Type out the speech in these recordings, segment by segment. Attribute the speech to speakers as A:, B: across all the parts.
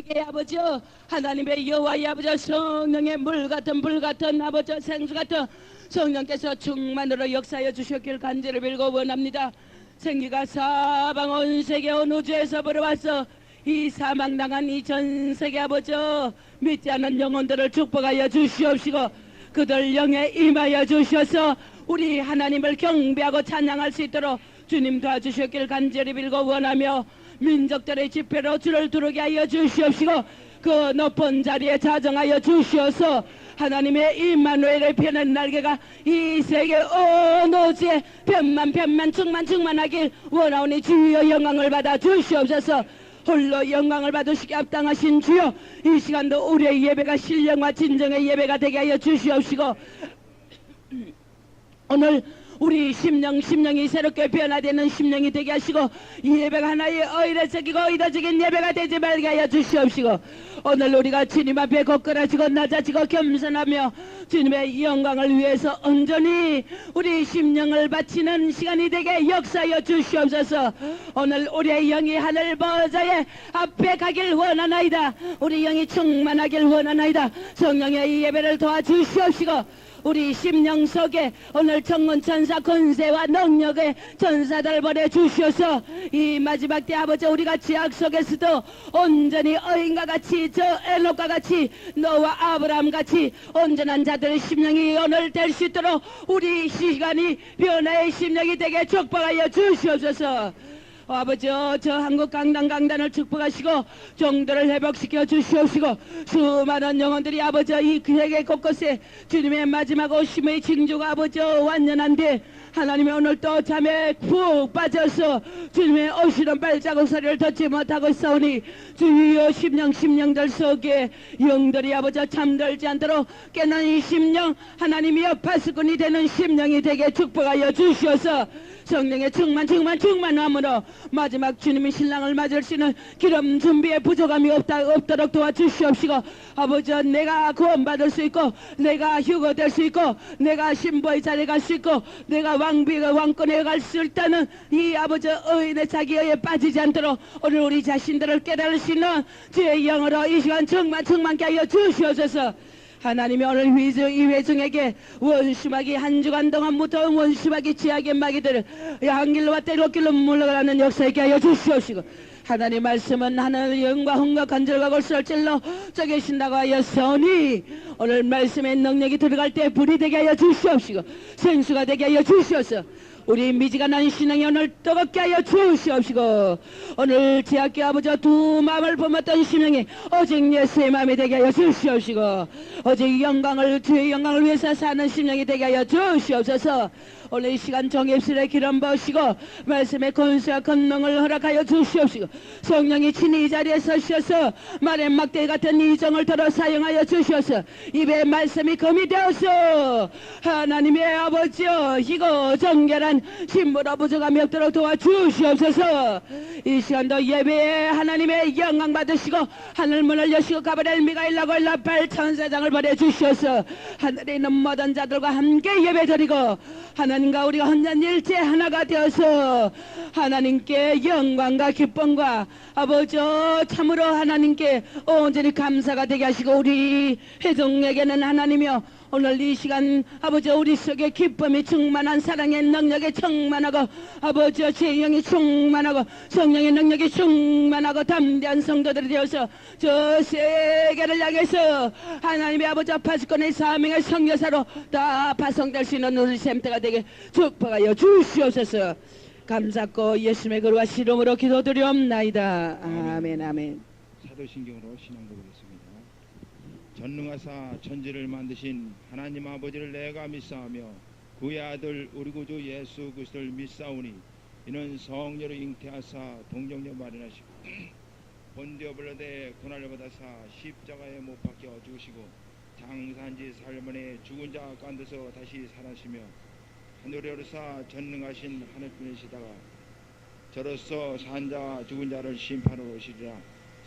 A: 세계 아버지 하나님의 여호와의 아버지 성령의 물같은 불같은 아버지 생수같은 성령께서 충만으로 역사하여 주셨길 간절히 빌고 원합니다. 생기가 사방 온 세계 온 우주에서 불어와서 이 사망당한 이 전세계 아버지 믿지 않는 영혼들을 축복하여 주시옵시고 그들 영에 임하여 주셔서 우리 하나님을 경배하고 찬양할 수 있도록 주님 도와주셨길 간절히 빌고 원하며 민족들의 집회로 주를 두르게 하여 주시옵시고 그 높은 자리에 자정하여 주시어서 하나님의 임마누엘의 펴는 날개가 이 세계 온 오지에 편만 충만하길 원하오니 주여 영광을 받아 주시옵소서. 홀로 영광을 받으시기 합당하신 주여 이 시간도 우리의 예배가 신령과 진정의 예배가 되게 하여 주시옵시고 오늘 우리 심령이 새롭게 변화되는 심령이 되게 하시고 이 예배가 하나의 의례적이고 의도적인 예배가 되지 말게 하여 주시옵시고 오늘 우리가 주님 앞에 거꾸라지고 낮아지고 겸손하며 주님의 영광을 위해서 온전히 우리 심령을 바치는 시간이 되게 역사하여 주시옵소서. 오늘 우리의 영이 하늘 보좌의 앞에 가길 원하나이다. 우리 영이 충만하길 원하나이다. 성령의 이 예배를 도와주시옵시고 우리 심령 속에 오늘 천군 천사 권세와 능력의 전사들 보내주셔서 이 마지막 때 아버지 우리가 지약 속에서도 온전히 어인과 같이 저 에녹과 같이 노아 아브라함 같이 온전한 자들의 심령이 오늘 될 수 있도록 우리 시간이 변화의 심령이 되게 축복하여 주시옵소서. 아버지 저 한국 강단을 축복하시고 종들을 회복시켜 주시옵시고 수많은 영혼들이 아버지 이 세계 곳곳에 주님의 마지막 오심의 징조가 아버지 완전한데 하나님이 오늘 또 잠에 푹 빠져서 주님의 오시는 발자국 소리를 듣지 못하고 있사오니 주여 심령들 속에 영들이 아버지 잠들지 않도록 깨는 이 심령 하나님이여 파수꾼이 되는 심령이 되게 축복하여 주시어서 성령의 충만함으로 마지막 주님의 신랑을 맞을 수 있는 기름 준비에 부족함이 없도록 도와주시옵시고 아버지 내가 구원받을 수 있고 내가 휴거될 수 있고 내가 신부의 자리에 갈 수 있고 내가 왕권에 갈 수 있다는 이 아버지 의인의 자기에 빠지지 않도록 오늘 우리 자신들을 깨달을 수 있는 주의 영으로 이 시간 충만케 하여 주시옵소서. 하나님이 오늘 이 회중에게 원수마귀 한 주간 동안 무더운 원수마귀 지하의 마귀들을 한 길로 왔다 일곱 길로 물러가는 역사 있게 하여 주시옵시고 하나님 말씀은 하나님의 영과 흥과 간절과 골수를 찔러 저 계신다고 하였으니 오늘 말씀의 능력이 들어갈 때 불이 되게 하여 주시옵시고 생수가 되게 하여 주시옵소서. 우리 미지근한 신앙이 오늘 뜨겁게 하여 주시옵시고 오늘 제학교 아버지 두 마음을 품었던 심령이 오직 예수의 마음이 되게 하여 주시옵시고 오직 주의 영광을 위해서 사는 심령이 되게 하여 주시옵소서. 오늘 이 시간 정입술에 기름 부으시고 말씀의 권세와 권능을 허락하여 주시옵시고 성령이 친히 이 자리에 서셔서 말의 막대 같은 이정을 들어 사용하여 주셔서 입에 말씀이 금이 되어서 하나님의 아버지여 희고 정결한 신부로 부족함이 없도록 도와주시옵소서. 이 시간도 예배에 하나님의 영광 받으시고 하늘문을 여시고 가브리엘 미가엘라고 라팔 천사장을 보내주셔서 하늘에 있는 모든 자들과 함께 예배드리고 하나님과 우리가 혼전일체 하나가 되어서 하나님께 영광과 기쁨과 아버지 참으로 하나님께 온전히 감사가 되게 하시고 우리 회중에게는 하나님이여 오늘 이 시간 아버지 우리 속에 기쁨이 충만한 사랑의 능력이 충만하고 아버지 제 영이 충만하고 성령의 능력이 충만하고 담대한 성도들이 되어서 저 세계를 향해서 하나님의 아버지 파수꾼의 사명의 선교사로 다 파송될 수 있는 우리 샘터가 되게 축복하여 주시옵소서. 감사하고 예수님의 그루와 시름으로 기도드리옵나이다. 아멘 아멘.
B: 사도신경으로 신앙 고백했습니다. 전능하사 천지를 만드신 하나님 아버지를 내가 믿사오며 그의 아들 우리 구주 예수 그리스도를 믿사오니 이는 성령으로 잉태하사 동정녀 마련하시고 본디오 빌라도의 고난을 받아사 십자가에 못 박혀 죽으시고 장사한지 살만에 죽은 자 가운데서 다시 살아시며 하늘에 오르사 전능하신 하늘분이시다가 저로서 산 자와 죽은 자를 심판하러 오시리라.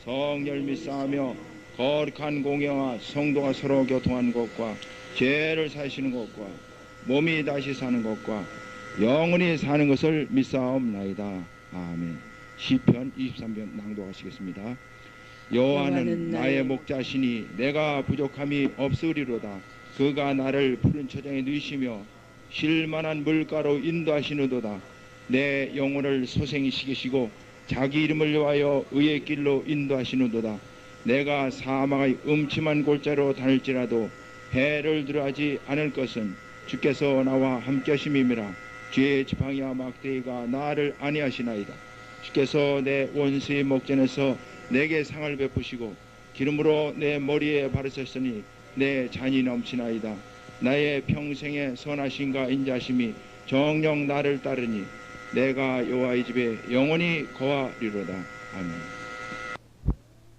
B: 성령을 믿사오며 거룩한 공예와 성도가 서로 교통하는 것과 죄를 사시는 것과 몸이 다시 사는 것과 영원히 사는 것을 믿사옵나이다. 아멘. 시편 23편 낭독하시겠습니다. 여호와는 나의 목자시니 내가 부족함이 없으리로다. 그가 나를 푸른 초장에 누이시며 쉴만한 물가로 인도하시는도다. 내 영혼을 소생히 시키시고 자기 이름을 위하여 의의 길로 인도하시는도다. 내가 사망의 음침한 골짜로 다닐지라도 해를 두려워하지 않을 것은 주께서 나와 함께 하심이니라. 주의 지팡이와 막대기가 나를 안위하시나이다. 주께서 내 원수의 목전에서 내게 상을 베푸시고 기름으로 내 머리에 바르셨으니 내 잔이 넘치나이다. 나의 평생의 선하심과 인자심이 정녕 나를 따르니 내가 여호와의 집에 영원히 거하리로다. 아멘.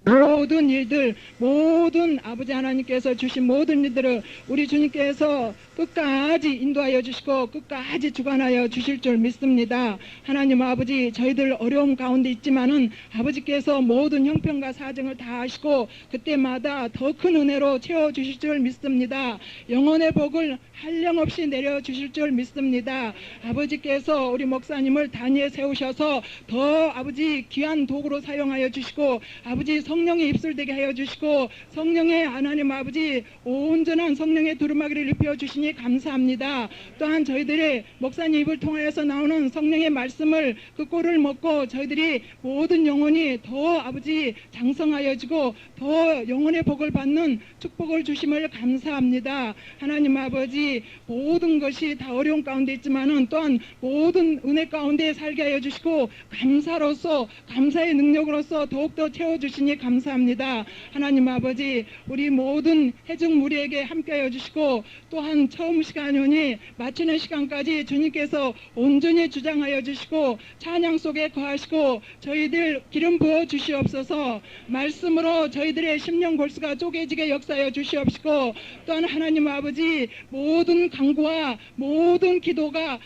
C: 모든 일들, 모든 아버지 하나님께서 주신 모든 일들을 우리 주님께서 끝까지 인도하여 주시고 끝까지 주관하여 주실 줄 믿습니다. 하나님 아버지, 저희들 어려움 가운데 있지만은 아버지께서 모든 형편과 사정을 다 아시고 그때마다 더 큰 은혜로 채워주실 줄 믿습니다. 영혼의 복을 한량없이 내려주실 줄 믿습니다. 아버지께서 우리 목사님을 단위에 세우셔서 더 아버지 귀한 도구로 사용하여 주시고 아버지 성령의 입술되게 하여 주시고 성령의 하나님 아버지 온전한 성령의 두루마기를 입혀 주시니 감사합니다. 또한 저희들의 목사님 입을 통하여서 나오는 성령의 말씀을 그 꼴을 먹고 저희들이 모든 영혼이 더 아버지 장성하여지고 더 영혼의 복을 받는 축복을 주심을 감사합니다. 하나님 아버지, 모든 것이 다 어려운 가운데 있지만은 또한 모든 은혜 가운데 살게 하여 주시고 감사로서 감사의 능력으로서 더욱더 채워주시니 감사합니다. 하나님 아버지, 우리 모든 해중 무리에게 함께하여 주시고 또한 처음 시간이오니 마치는 시간까지 주님께서 온전히 주장하여 주시고 찬양 속에 거하시고 저희들 기름 부어 주시옵소서. 말씀으로 저희들의 심령 골수가 쪼개지게 역사하여 주시옵시고 또한 하나님 아버지, 모든 간구와 모든 기도가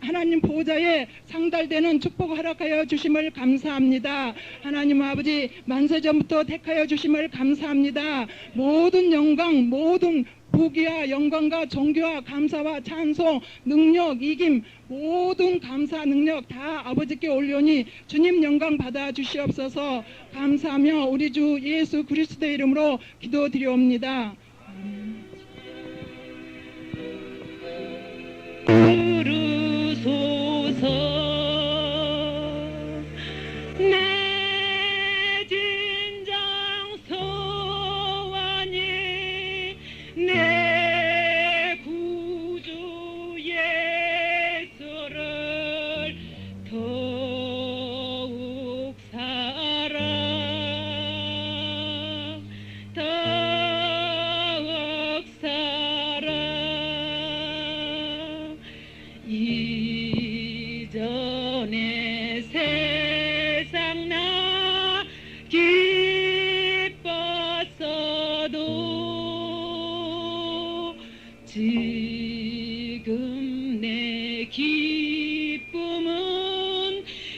C: 하나님 보호자에 상달되는 축복을 허락하여 주심을 감사합니다. 하나님 아버지, 만세전부터 택하여 주심을 감사합니다. 모든 영광, 모든 부귀와 영광과 존귀와 감사와 찬송, 능력, 이김, 모든 감사 능력 다 아버지께 올려니 주님 영광 받아 주시옵소서. 감사하며 우리 주 예수 그리스도의 이름으로 기도드리옵니다.
A: 부르소서 내 진정 소원이 내 구주 예수를 더욱 사랑 더욱 사랑 이전에 세상 나 기뻤어도 지금 내 기쁨은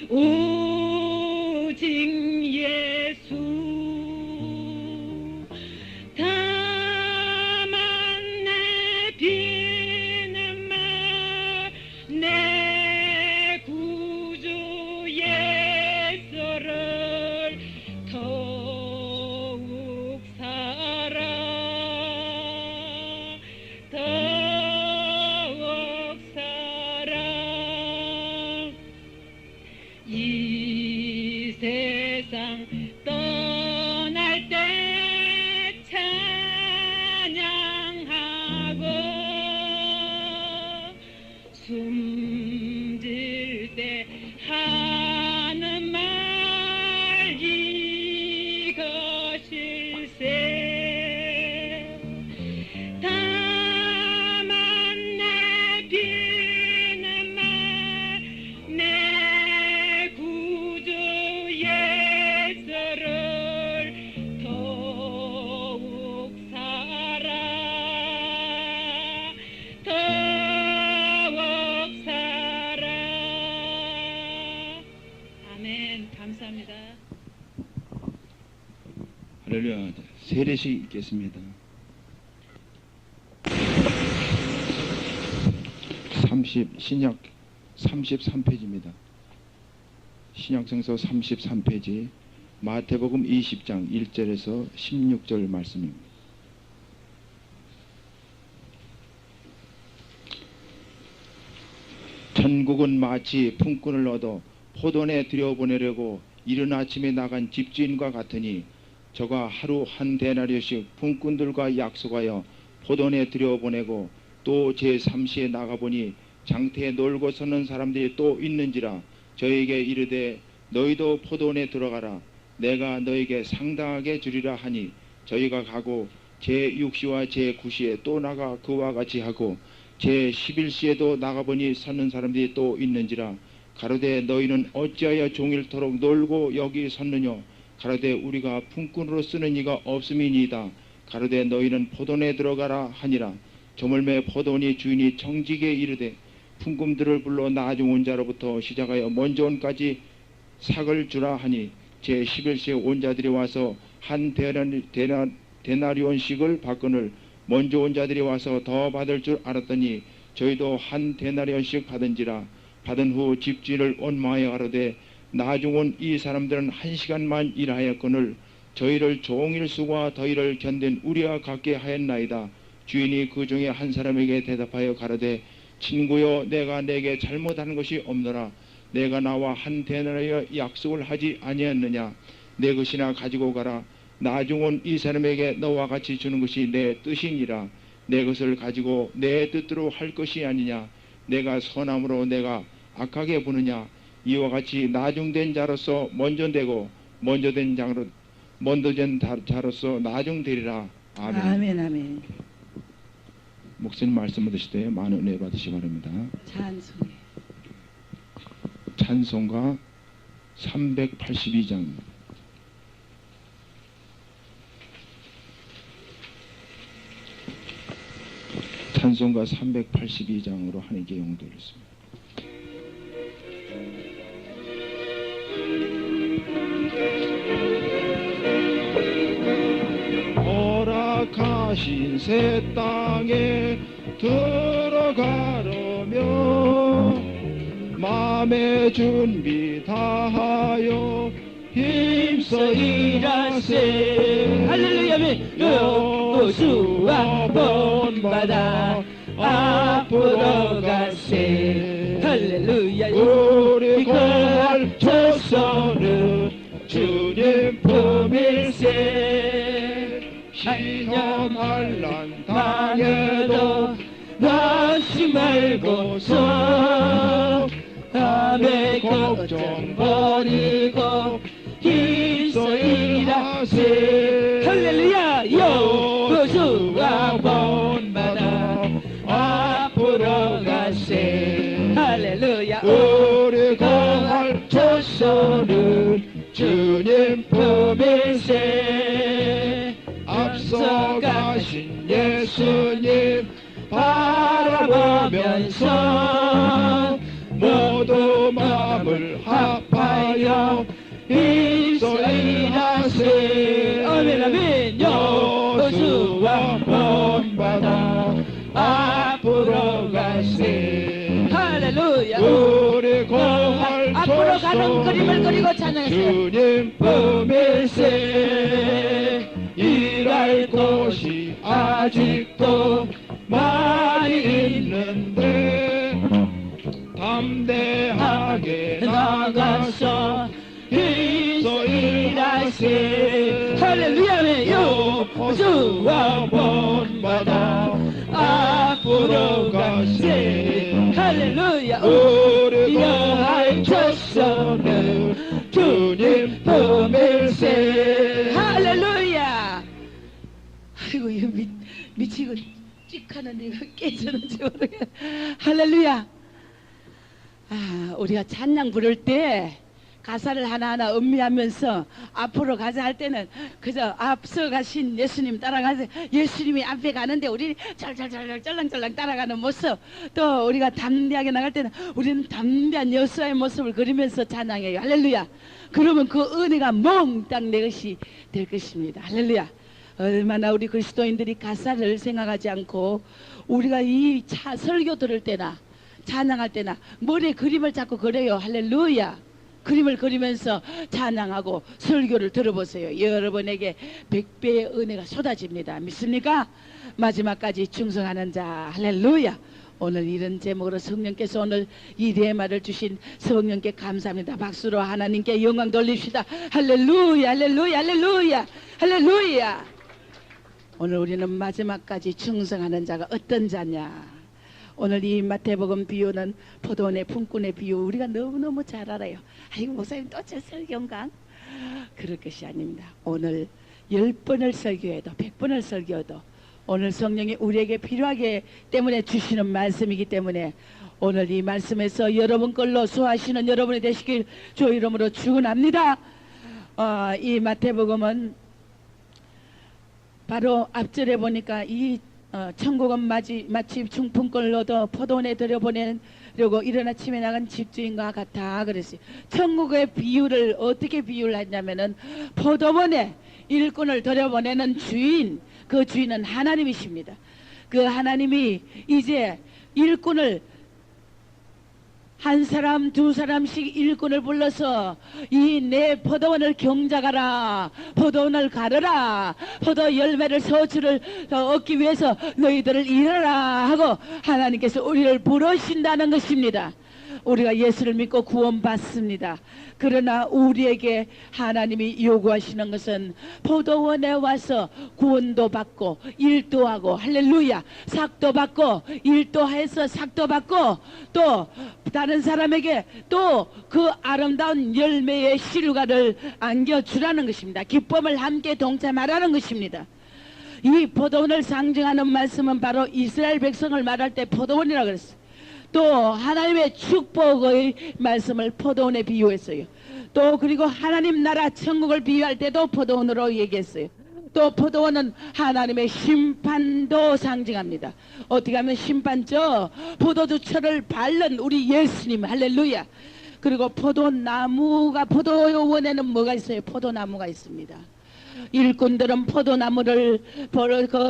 A: 오직 예수 다만 내 비는 내 구주 예수를 더욱 사랑 더욱 사랑 이 세상 떠날 때 찬양하고 숨질 때 하는 말 이것일세 다만 내 비는 내 구주 예수를 더욱 사랑 더욱 사랑. 아멘. 감사합니다.
B: 할렐루야. 세례식 있겠습니다. 신약 33페이지입니다. 신약성서 33페이지 마태복음 20장 1절에서 16절 말씀입니다. 천국은 마치 품꾼을 얻어 포도원에 들여보내려고 이른 아침에 나간 집주인과 같으니 저가 하루 한 데나리오씩 품꾼들과 약속하여 포도원에 들여보내고 또 제3시에 나가보니 장터에 놀고 서는 사람들이 또 있는지라 저에게 이르되 너희도 포도원에 들어가라. 내가 너에게 상당하게 주리라 하니 저희가 가고 제6시와 제9시에 또 나가 그와 같이 하고 제11시에도 나가보니 서는 사람들이 또 있는지라 가로되 너희는 어찌하여 종일토록 놀고 여기 섰느냐. 가로되 우리가 품꾼으로 쓰는 이가 없음이니이다. 가로되 너희는 포도원에 들어가라 하니라. 저물매 포도원이 주인이 청지기에 이르되 품꾼들을 불러 나중 온 자로부터 시작하여 먼저 온까지 삭을 주라 하니 제11시에 온 자들이 와서 한 데나리온씩을 받거늘 먼저 온 자들이 와서 더 받을 줄 알았더니 저희도 한 데나리온씩 받은지라. 받은 후 집주인을 원망하여 가로되 나중 온 이 사람들은 1시간만 일하였거늘 저희를 종일 수고와 더위를 견딘 우리와 같게 하였나이다. 주인이 그 중에 한 사람에게 대답하여 가로되 친구여 내가 내게 잘못한 것이 없노라. 내가 나와 한 데나리온의 약속을 하지 아니했느냐. 내 것이나 가지고 가라. 나중 온 이 사람에게 너와 같이 주는 것이 내 뜻이니라. 내 것을 가지고 내 뜻대로 할 것이 아니냐. 내가 선함으로 내가 악하게 보느냐. 이와 같이 나중된 자로서 먼저 되고 먼저 된 자로서 나중되리라. 아멘.
A: 아멘 아멘.
B: 목사님 말씀 받으실 때 많은 은혜 받으시기 바랍니다.
A: 찬송해.
B: 찬송가 382장. 찬송가 382장으로 하나님께 영도했습니다. 허락하신 새 땅에 들어가려며 마음의 준비 다하여 힘써 일하세.
A: 할렐루야. 여호수아 본받아 앞으로 가세. 할렐루야.
B: 우리 공할 조선은 주님 품일세. 시험할 난 당해도 낙심 말고서 남의 걱정 버리고 힘써 일하세.
A: 할렐루야. 여호수아 본받아 앞으로 가세. 할렐루야.
B: 우리 공할 조선은 주님 품일세. 앞서가신 예수님 바라보면서 모두 마음을 합하여 힘써 일하세.
A: 아멘 아멘. 여호수아 본받아 앞으로 가세. 할렐루야.
B: 우리 공할
A: 앞으로 가는 그림을 그리고 찬양했어요.
B: 주님 품일세. 일할 곳이 아직도 많이 있는데 담대하게 나가서 힘써 일하세.
A: 할렐루야. 여호수아 본받아 앞으로 가세. 할렐루야.
B: 우리
A: 여호와의
B: 조선은 주님 품일세.
A: 할렐루야. 아이고 이거 미치고 찍하는데 이거 깨지는지 모르겠. 할렐루야. 아, 우리가 찬양 부를 때 가사를 하나하나 음미하면서 앞으로 가자 할 때는 그저 앞서 가신 예수님 따라가서 예수님이 앞에 가는데 우리 쩔쩔쩔쩔 쩔랑쩔랑 따라가는 모습, 또 우리가 담대하게 나갈 때는 우리는 담대한 여수와의 모습을 그리면서 찬양해요. 할렐루야. 그러면 그 은혜가 몽땅 내 것이 될 것입니다. 할렐루야. 얼마나 우리 그리스도인들이 가사를 생각하지 않고 우리가 이 설교 들을 때나 찬양할 때나 머리에 그림을 자꾸 그려요. 할렐루야. 그림을 그리면서 찬양하고 설교를 들어보세요. 여러분에게 100배의 은혜가 쏟아집니다. 믿습니까? 마지막까지 충성하는 자. 할렐루야. 오늘 이런 제목으로 성령께서 오늘 이 레마를 주신 성령께 감사합니다. 박수로 하나님께 영광 돌립시다. 할렐루야, 할렐루야, 할렐루야, 할렐루야. 오늘 우리는 마지막까지 충성하는 자가 어떤 자냐. 오늘 이 마태복음 비유는 포도원의 품꾼의 비유, 우리가 너무너무 잘 알아요. 아이고 목사님 또 저 설교인가? 그럴 것이 아닙니다. 오늘 10번을 설교해도 100번을 설교해도 오늘 성령이 우리에게 필요하기 때문에 주시는 말씀이기 때문에 오늘 이 말씀에서 여러분 걸로 소화하시는 여러분이 되시길 주 이름으로 축원합니다. 이 마태복음은 바로 앞절에 보니까 이 천국은 마치 중품권을 얻어 포도원에 들여보내려고 이른 아침에 나간 집주인과 같아 그랬어요. 천국의 비유를 어떻게 비유를 했냐면은 포도원에 일꾼을 들여보내는 주인, 그 주인은 하나님이십니다. 그 하나님이 이제 일꾼을 한 사람 두 사람씩 일꾼을 불러서 이 내 포도원을 경작하라, 포도원을 가르라, 포도 열매를 서출을 얻기 위해서 너희들을 일하라 하고 하나님께서 우리를 부르신다는 것입니다. 우리가 예수를 믿고 구원받습니다. 그러나 우리에게 하나님이 요구하시는 것은 포도원에 와서 구원도 받고 일도 하고, 할렐루야, 삭도 받고 일도 해서 삭도 받고 또 다른 사람에게 또 그 아름다운 열매의 실과를 안겨주라는 것입니다. 기쁨을 함께 동참하라는 것입니다. 이 포도원을 상징하는 말씀은 바로 이스라엘 백성을 말할 때 포도원이라고 그랬어요. 또 하나님의 축복의 말씀을 포도원에 비유했어요. 또 그리고 하나님 나라 천국을 비유할 때도 포도원으로 얘기했어요. 또 포도원은 하나님의 심판도 상징합니다. 어떻게 하면 심판죠? 포도주철을 밟는 우리 예수님, 할렐루야. 그리고 포도원에는 뭐가 있어요? 포도나무가 있습니다. 일꾼들은 포도나무를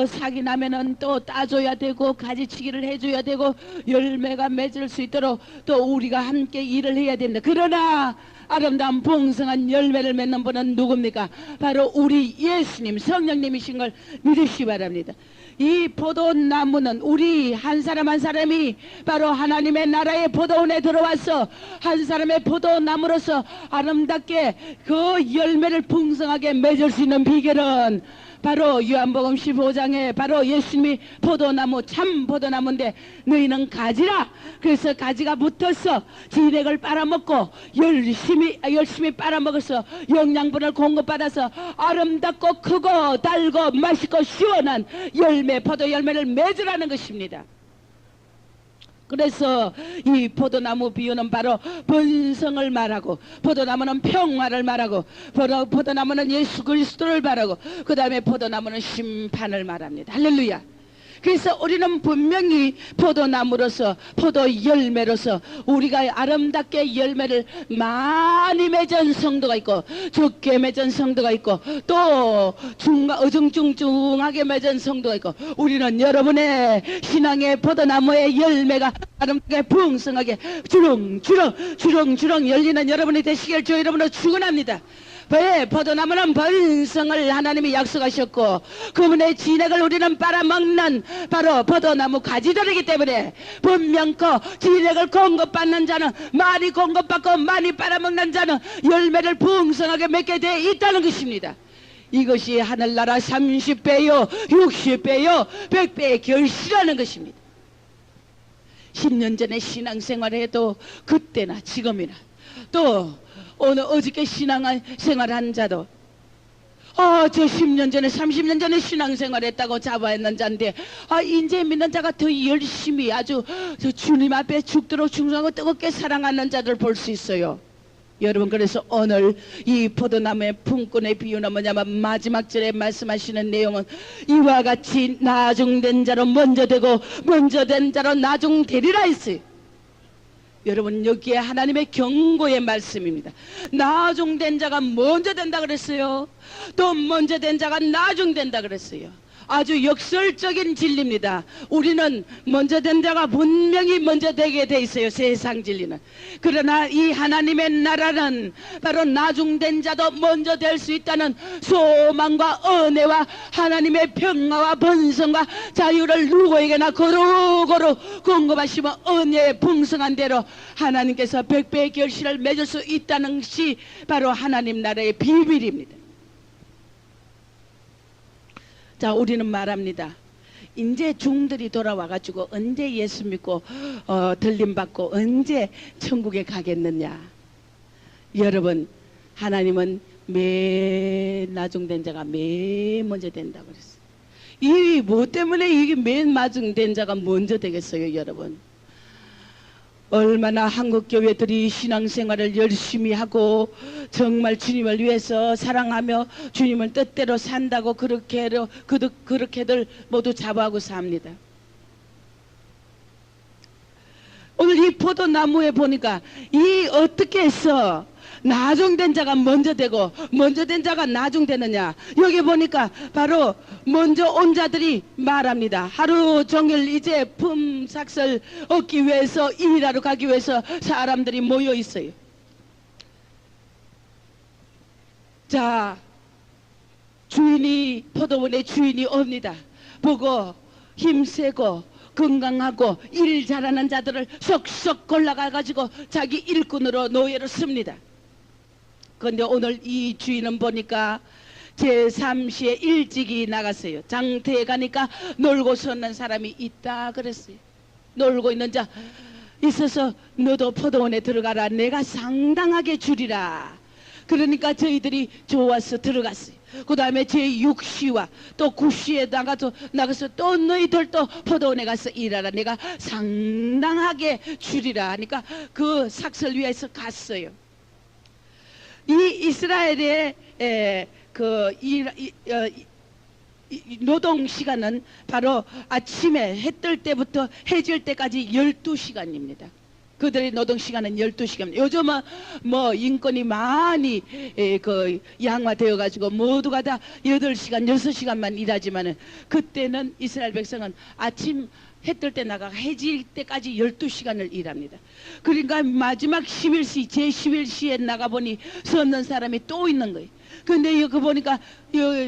A: 사기 나면은 또 따줘야 되고 가지치기를 해줘야 되고 열매가 맺을 수 있도록 또 우리가 함께 일을 해야 됩니다. 그러나 아름다운 풍성한 열매를 맺는 분은 누굽니까? 바로 우리 예수님, 성령님이신 걸 믿으시기 바랍니다. 이 포도나무는 우리 한 사람 한 사람이 바로 하나님의 나라의 포도원에 들어와서 한 사람의 포도나무로서 아름답게 그 열매를 풍성하게 맺을 수 있는 비결은 바로 요한복음 15장에 바로 예수님이 포도나무, 참 포도나무인데 너희는 가지라. 그래서 가지가 붙어서 진액을 빨아먹고 열심히 빨아먹어서 영양분을 공급받아서 아름답고 크고 달고 맛있고 시원한 열매, 포도 열매를 맺으라는 것입니다. 그래서 이 포도나무 비유는 바로 번성을 말하고, 포도나무는 평화를 말하고, 포도나무는 예수 그리스도를 말하고, 그 다음에 포도나무는 심판을 말합니다. 할렐루야. 그래서 우리는 분명히 포도나무로서, 포도 열매로서 우리가 아름답게 열매를 많이 맺은 성도가 있고 적게 맺은 성도가 있고 또 어중중중하게 맺은 성도가 있고, 우리는 여러분의 신앙의 포도나무의 열매가 아름답게 풍성하게 주렁주렁 열리는 여러분이 되시길 주 이름으로 축원합니다. 왜? 포도나무는 번성을 하나님이 약속하셨고 그분의 진액을 우리는 빨아먹는 바로 포도나무 가지들이기 때문에 분명코 진액을 공급받는 자는 많이 공급받고 많이 빨아먹는 자는 열매를 풍성하게 맺게 되어 있다는 것입니다. 이것이 하늘나라 30배요 60배요 100배의 결실이라는 것입니다. 10년 전에 신앙생활을 해도 그때나 지금이나 또 오늘 어저께 신앙생활한 자도 저 10년 전에 30년 전에 신앙생활했다고 자부했는 자인데 이제 믿는 자가 더 열심히 아주 주님 앞에 죽도록 충성하고 뜨겁게 사랑하는 자들 볼 수 있어요. 여러분, 그래서 오늘 이 포도나무의 품꾼의 비유는 뭐냐면 마지막 절에 말씀하시는 내용은 이와 같이 나중된 자로 먼저 되고 먼저 된 자로 나중되리라 했어요. 여러분, 여기에 하나님의 경고의 말씀입니다. 나중된 자가 먼저 된다 그랬어요. 또 먼저 된 자가 나중된다 그랬어요. 아주 역설적인 진리입니다. 우리는 먼저 된 자가 분명히 먼저 되게 돼 있어요. 세상 진리는. 그러나 이 하나님의 나라는 바로 나중된 자도 먼저 될 수 있다는 소망과 은혜와 하나님의 평화와 번성과 자유를 누구에게나 고루고루 공급하시며 은혜의 풍성한 대로 하나님께서 백배의 결실을 맺을 수 있다는 것이 바로 하나님 나라의 비밀입니다. 자, 우리는 말합니다. 이제 중들이 돌아와가지고 언제 예수 믿고 들림받고 언제 천국에 가겠느냐. 여러분, 하나님은 맨 나중된 자가 맨 먼저 된다고 그랬어요. 이 뭐 때문에 이게 맨 나중된 자가 먼저 되겠어요, 여러분? 얼마나 한국 교회들이 신앙생활을 열심히 하고 정말 주님을 위해서 사랑하며 주님을 뜻대로 산다고 그렇게들 모두 자부하고 삽니다. 오늘 이 포도나무에 보니까 이 어떻게 해서 나중된 자가 먼저 되고 먼저 된 자가 나중되느냐. 여기 보니까 바로 먼저 온 자들이 말합니다. 하루 종일 이제 품삯을 얻기 위해서 일하러 가기 위해서 사람들이 모여 있어요. 자, 포도원의 주인이 옵니다. 보고 힘세고 건강하고 일 잘하는 자들을 속속 골라가가지고 자기 일꾼으로 노예로 씁니다. 그런데 오늘 이 주인은 보니까 제3시에 일찍이 나갔어요. 장터에 가니까 놀고 섰는 사람이 있다 그랬어요. 놀고 있는 자 있어서 너도 포도원에 들어가라. 내가 상당하게 주리라. 그러니까 저희들이 좋아서 들어갔어요. 그 다음에 제6시와 또 9시에 나가서 또 너희들도 포도원에 가서 일하라. 내가 상당하게 주리라 하니까 그 삭설 위해서 갔어요. 이 이스라엘의 노동 시간은 바로 아침에 해 뜰 때부터 해질 때까지 12시간입니다. 그들의 노동 시간은 12시간. 요즘은 뭐 인권이 많이 양화되어 가지고 모두가 다 8시간, 6시간만 일하지만은 그때는 이스라엘 백성은 아침 해 뜰 때 나가 해질 때까지 12시간을 일합니다. 그러니까 마지막 11시, 제11시에 나가보니 섰는 사람이 또 있는 거예요. 근데 여기 보니까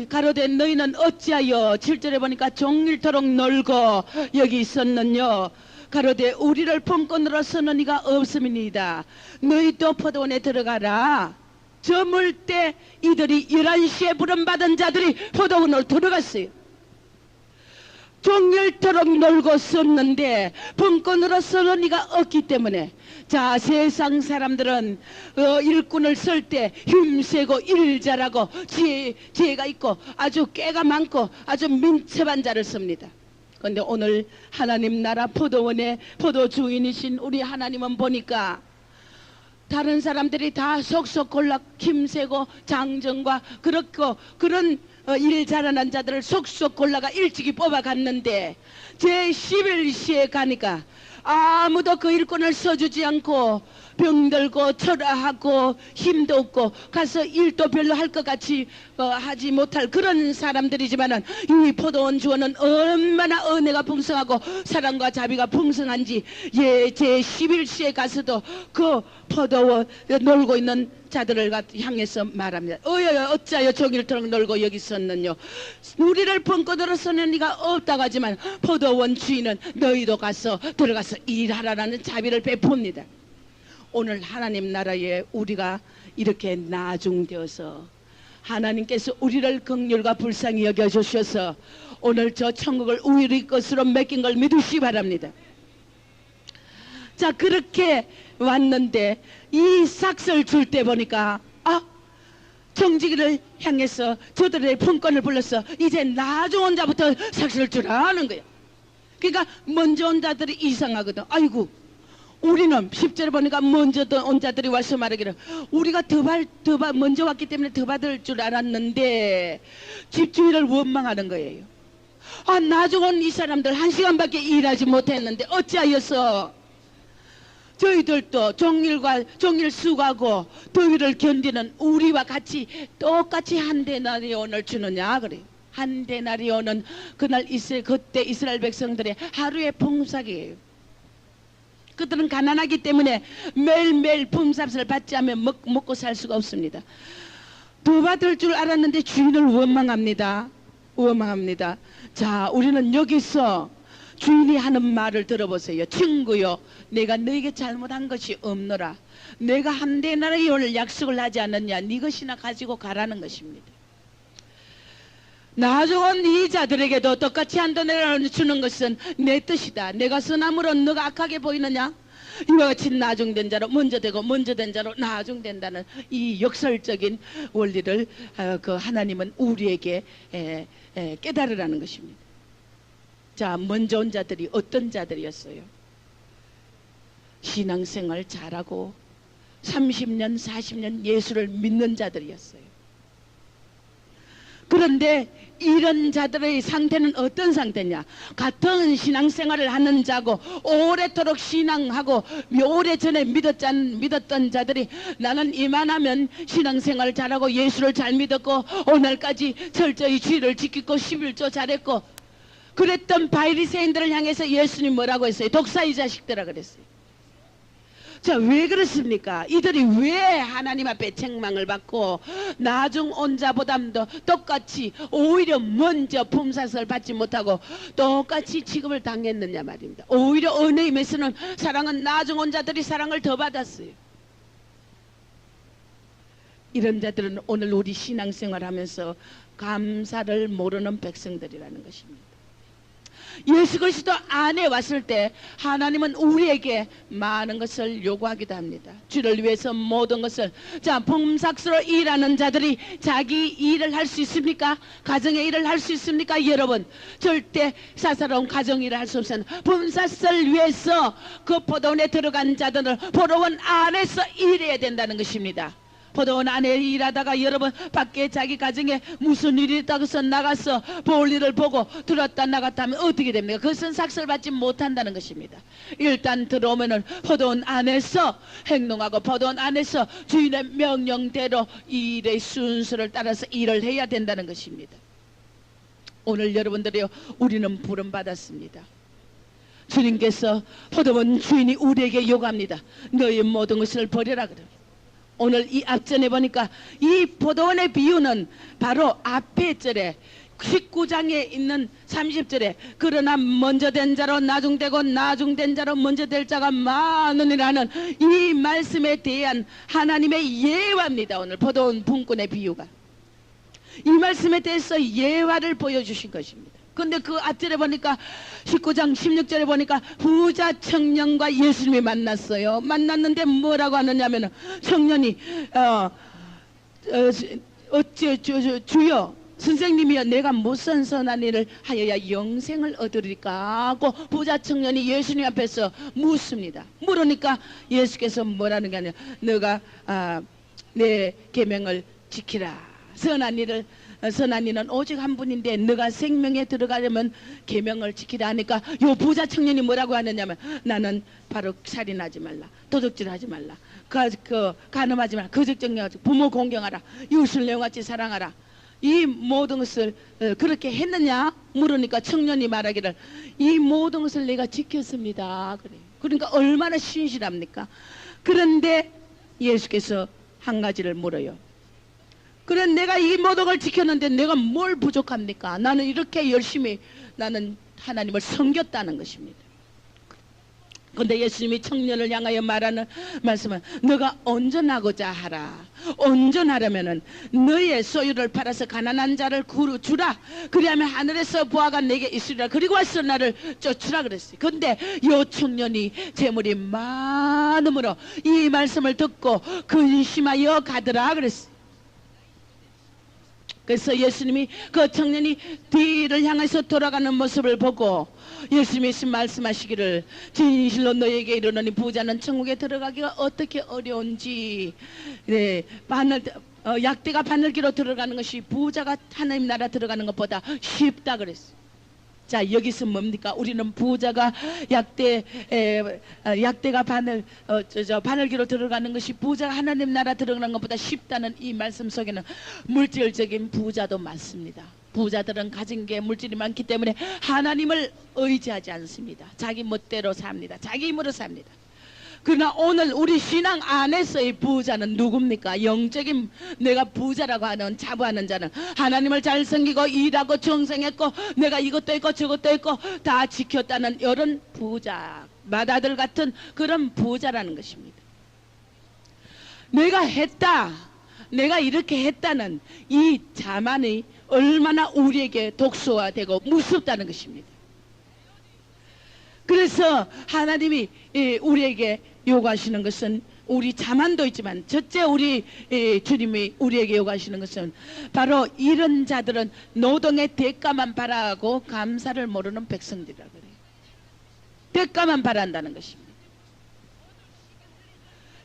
A: 가로되 너희는 어찌하여 7절에 보니까 종일토록 놀고 여기 있었느뇨. 가로되 우리를 품꾼으로 쓰는 이가 없음이니이다. 너희도 포도원에 들어가라. 저물 때 이들이 11시에 부름받은 자들이 포도원으로 들어갔어요. 종일토록 놀고 썼는데 품꾼으로 쓰는 이가 없기 때문에 자, 세상 사람들은 일꾼을 쓸 때 힘세고 일 잘하고 지혜가 있고 아주 깨가 많고 아주 민첩한 자를 씁니다. 그런데 오늘 하나님 나라 포도원의 포도 주인이신 우리 하나님은 보니까 다른 사람들이 다 속속 골라 힘세고 장정과 그렇고 그런 일 잘하는 자들을 속속 골라가 일찍이 뽑아갔는데 제11시에 가니까 아무도 그 일꾼을 써주지 않고 병들고 초라하고 힘도 없고 가서 일도 별로 할 것 같이 하지 못할 그런 사람들이지만은 이 포도원 주원은 얼마나 은혜가 풍성하고 사랑과 자비가 풍성한지 제11시에 가서도 그 포도원 놀고 있는 자들을 향해서 말합니다. 어찌하여 종일토록 놀고 여기 있었느뇨. 우리를 품꾼으로 쓰는 이가 없다고 하지만 포도원 주인은 너희도 들어가서 일하라는 자비를 베풉니다. 오늘 하나님 나라에 우리가 이렇게 나중되어서 하나님께서 우리를 긍휼과 불쌍히 여겨주셔서 오늘 저 천국을 우리 것으로 맡긴 걸 믿으시기 바랍니다. 자, 그렇게 왔는데 이 삭설 줄 때 보니까 정직이를 향해서 저들의 품꾼을 불러서 이제 나중 온 자부터 삭설을 주라 하는 거예요. 그러니까 먼저 온 자들이 이상하거든. 아이고, 우리는 10절에 보니까 먼저 온 자들이 와서 말하기를 우리가 더 먼저 왔기 때문에 더 받을 줄 알았는데 집주인을 원망하는 거예요. 나중 온 이 사람들 1시간밖에 일하지 못했는데 어찌하여서 저희들도 종일 수고하고 더위를 견디는 우리와 같이 똑같이 한 대나리 오늘 주느냐 그래요. 한 데나리온은 그날 그때 이스라엘 백성들의 하루의 봉사기예요. 그들은 가난하기 때문에 매일매일 품삯을 받지 않으면 먹고 살 수가 없습니다. 더 받을 줄 알았는데 주인을 원망합니다. 원망합니다. 자, 우리는 여기서 주인이 하는 말을 들어보세요. 친구요, 내가 너에게 잘못한 것이 없노라. 내가 한 데나리온을 약속을 하지 않았냐. 네 것이나 가지고 가라는 것입니다. 나중은 이 자들에게도 똑같이 한 데나리온을 주는 것은 내 뜻이다. 내가 선함으로 너가 악하게 보이느냐. 이와 같이 나중된 자로 먼저 되고 먼저 된 자로 나중된다는 이 역설적인 원리를 그 하나님은 우리에게 깨달으라는 것입니다. 자, 먼저 온 자들이 어떤 자들이었어요? 신앙생활 잘하고 30년 40년 예수를 믿는 자들이었어요. 그런데 이런 자들의 상태는 어떤 상태냐? 같은 신앙생활을 하는 자고 오래도록 신앙하고 오래전에 믿었던 자들이 나는 이만하면 신앙생활을 잘하고 예수를 잘 믿었고 오늘까지 철저히 주의를 지키고 11조 잘했고 그랬던 바리새인들을 향해서 예수님 뭐라고 했어요? 독사 이 자식들아 그랬어요. 자, 왜 그렇습니까? 이들이 왜 하나님 앞에 책망을 받고 나중 온 자보다도 똑같이 오히려 먼저 품삯을 받지 못하고 똑같이 취급을 당했느냐 말입니다. 오히려 은혜에 임해서는 사랑은 나중 온 자들이 사랑을 더 받았어요. 이런 자들은 오늘 우리 신앙생활 하면서 감사를 모르는 백성들이라는 것입니다. 예수 그리스도 안에 왔을 때 하나님은 우리에게 많은 것을 요구하기도 합니다. 주를 위해서 모든 것을. 자, 품삯으로 일하는 자들이 자기 일을 할 수 있습니까? 가정의 일을 할 수 있습니까? 여러분, 절대 사사로운 가정 일을 할 수 없어요. 품삯을 위해서 그 포도원에 들어간 자들은 포도원 안에서 일해야 된다는 것입니다. 포도원 안에 일하다가 여러분 밖에 자기 가정에 무슨 일이 있다고 해서 나가서 볼 일을 보고 들었다 나갔다 하면 어떻게 됩니까? 그것은 삭슬 받지 못한다는 것입니다. 일단 들어오면은 포도원 안에서 행동하고 포도원 안에서 주인의 명령대로 일의 순서를 따라서 일을 해야 된다는 것입니다. 오늘 여러분들이요, 우리는 부름 받았습니다. 주님께서 포도원 주인이 우리에게 요구합니다. 너의 모든 것을 버려라 그래. 오늘 이 앞전에 보니까 이 포도원의 비유는 바로 앞에 절에 19장에 있는 30절에 그러나 먼저 된 자로 나중되고 나중된 자로 먼저 될 자가 많으니라는 이 말씀에 대한 하나님의 예화입니다. 오늘 포도원 분꾼의 비유가 이 말씀에 대해서 예화를 보여주신 것입니다. 근데 그 앞절에 보니까 19장 16절에 보니까 부자 청년과 예수님이 만났어요. 만났는데 뭐라고 하느냐면 청년이 주여 선생님이여 내가 무슨 선한 일을 하여야 영생을 얻으리까 하고 부자 청년이 예수님 앞에서 묻습니다. 물으니까 예수께서 뭐라는 게 아니라 너가 내 계명을 지키라. 선한 일은 오직 한 분인데 너가 생명에 들어가려면 계명을 지키라 하니까 요 부자 청년이 뭐라고 하느냐면 나는 바로 살인하지 말라, 도둑질하지 말라, 간음하지 말라, 거짓정령하지, 부모 공경하라, 이웃을 내같이 사랑하라. 이 모든 것을 그렇게 했느냐 물으니까 청년이 말하기를 이 모든 것을 내가 지켰습니다. 그래. 그러니까 얼마나 신실합니까? 그런데 예수께서 한 가지를 물어요. 그래 내가 이 모든 걸 지켰는데 내가 뭘 부족합니까? 나는 이렇게 열심히 나는 하나님을 섬겼다는 것입니다. 그런데 예수님이 청년을 향하여 말하는 말씀은 너가 온전하고자 하라. 온전하려면은 너의 소유를 팔아서 가난한 자를 주라. 그리하면 하늘에서 보아가 내게 있으리라. 그리고 와서 나를 쫓으라 그랬어요. 그런데 이 청년이 재물이 많음으로 이 말씀을 듣고 근심하여 가더라 그랬어요. 그래서 예수님이 그 청년이 뒤를 향해서 돌아가는 모습을 보고 예수님이 말씀하시기를 진실로 너에게 이르노니 부자는 천국에 들어가기가 어떻게 어려운지. 네, 약대가 바늘기로 들어가는 것이 부자가 하나님 나라 들어가는 것보다 쉽다 그랬어요. 자, 여기서 뭡니까? 우리는 부자가 약대가 바늘기로 들어가는 것이 부자가 하나님 나라 들어가는 것보다 쉽다는 이 말씀 속에는 물질적인 부자도 많습니다. 부자들은 가진 게 물질이 많기 때문에 하나님을 의지하지 않습니다. 자기 멋대로 삽니다. 자기 힘으로 삽니다. 그러나 오늘 우리 신앙 안에서의 부자는 누굽니까? 영적인 내가 부자라고 하는 자부하는 자는 하나님을 잘 섬기고 일하고 정성했고 내가 이것도 했고 저것도 했고 다 지켰다는 이런 부자, 마다들 같은 그런 부자라는 것입니다. 내가 했다, 내가 이렇게 했다는 이 자만이 얼마나 우리에게 독소화되고 무섭다는 것입니다. 그래서 하나님이 우리에게 요구하시는 것은 우리 자만도 있지만 첫째 우리 주님이 우리에게 요구하시는 것은 바로 이런 자들은 노동의 대가만 바라고 감사를 모르는 백성들이라 그래요. 대가만 바란다는 것입니다.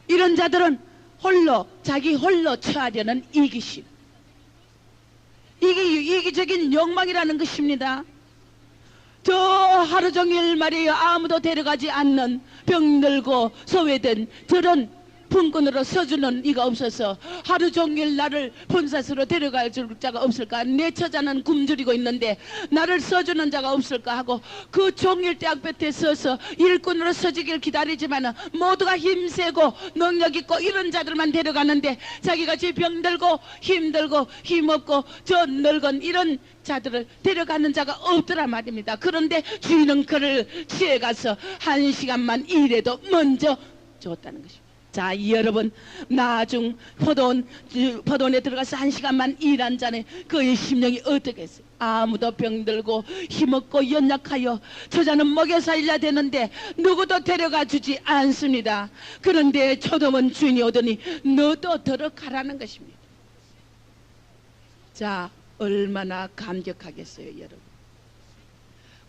A: 이런 자들은 자기 홀로 처하려는 이기심, 이기적인 욕망이라는 것입니다. 저 하루 종일 말이에요. 아무도 데려가지 않는 병들고 소외된 저런 품꾼으로 서주는 이가 없어서 하루 종일 나를 본사스로 데려갈 자가 없을까? 내 처자는 굶주리고 있는데 나를 써주는 자가 없을까 하고 그 종일 대학볕에 서서 일꾼으로 서지길 기다리지만 모두가 힘세고 능력있고 이런 자들만 데려가는데 자기같이 병들고 힘들고 힘없고 저 늙은 이런 자들을 데려가는 자가 없더라 말입니다. 그런데 주인은 그를 취해가서 1시간만 일해도 먼저 줬다는 것입니다. 자, 여러분, 나중 포도원에 들어가서 1시간만 일한 자네 그의 심령이 어떻겠어요? 아무도 병들고 힘없고 연약하여 저자는 먹여 살려야 되는데 누구도 데려가 주지 않습니다. 그런데 초dom은 주인이 오더니 너도 들어가라는 것입니다. 자, 얼마나 감격하겠어요, 여러분.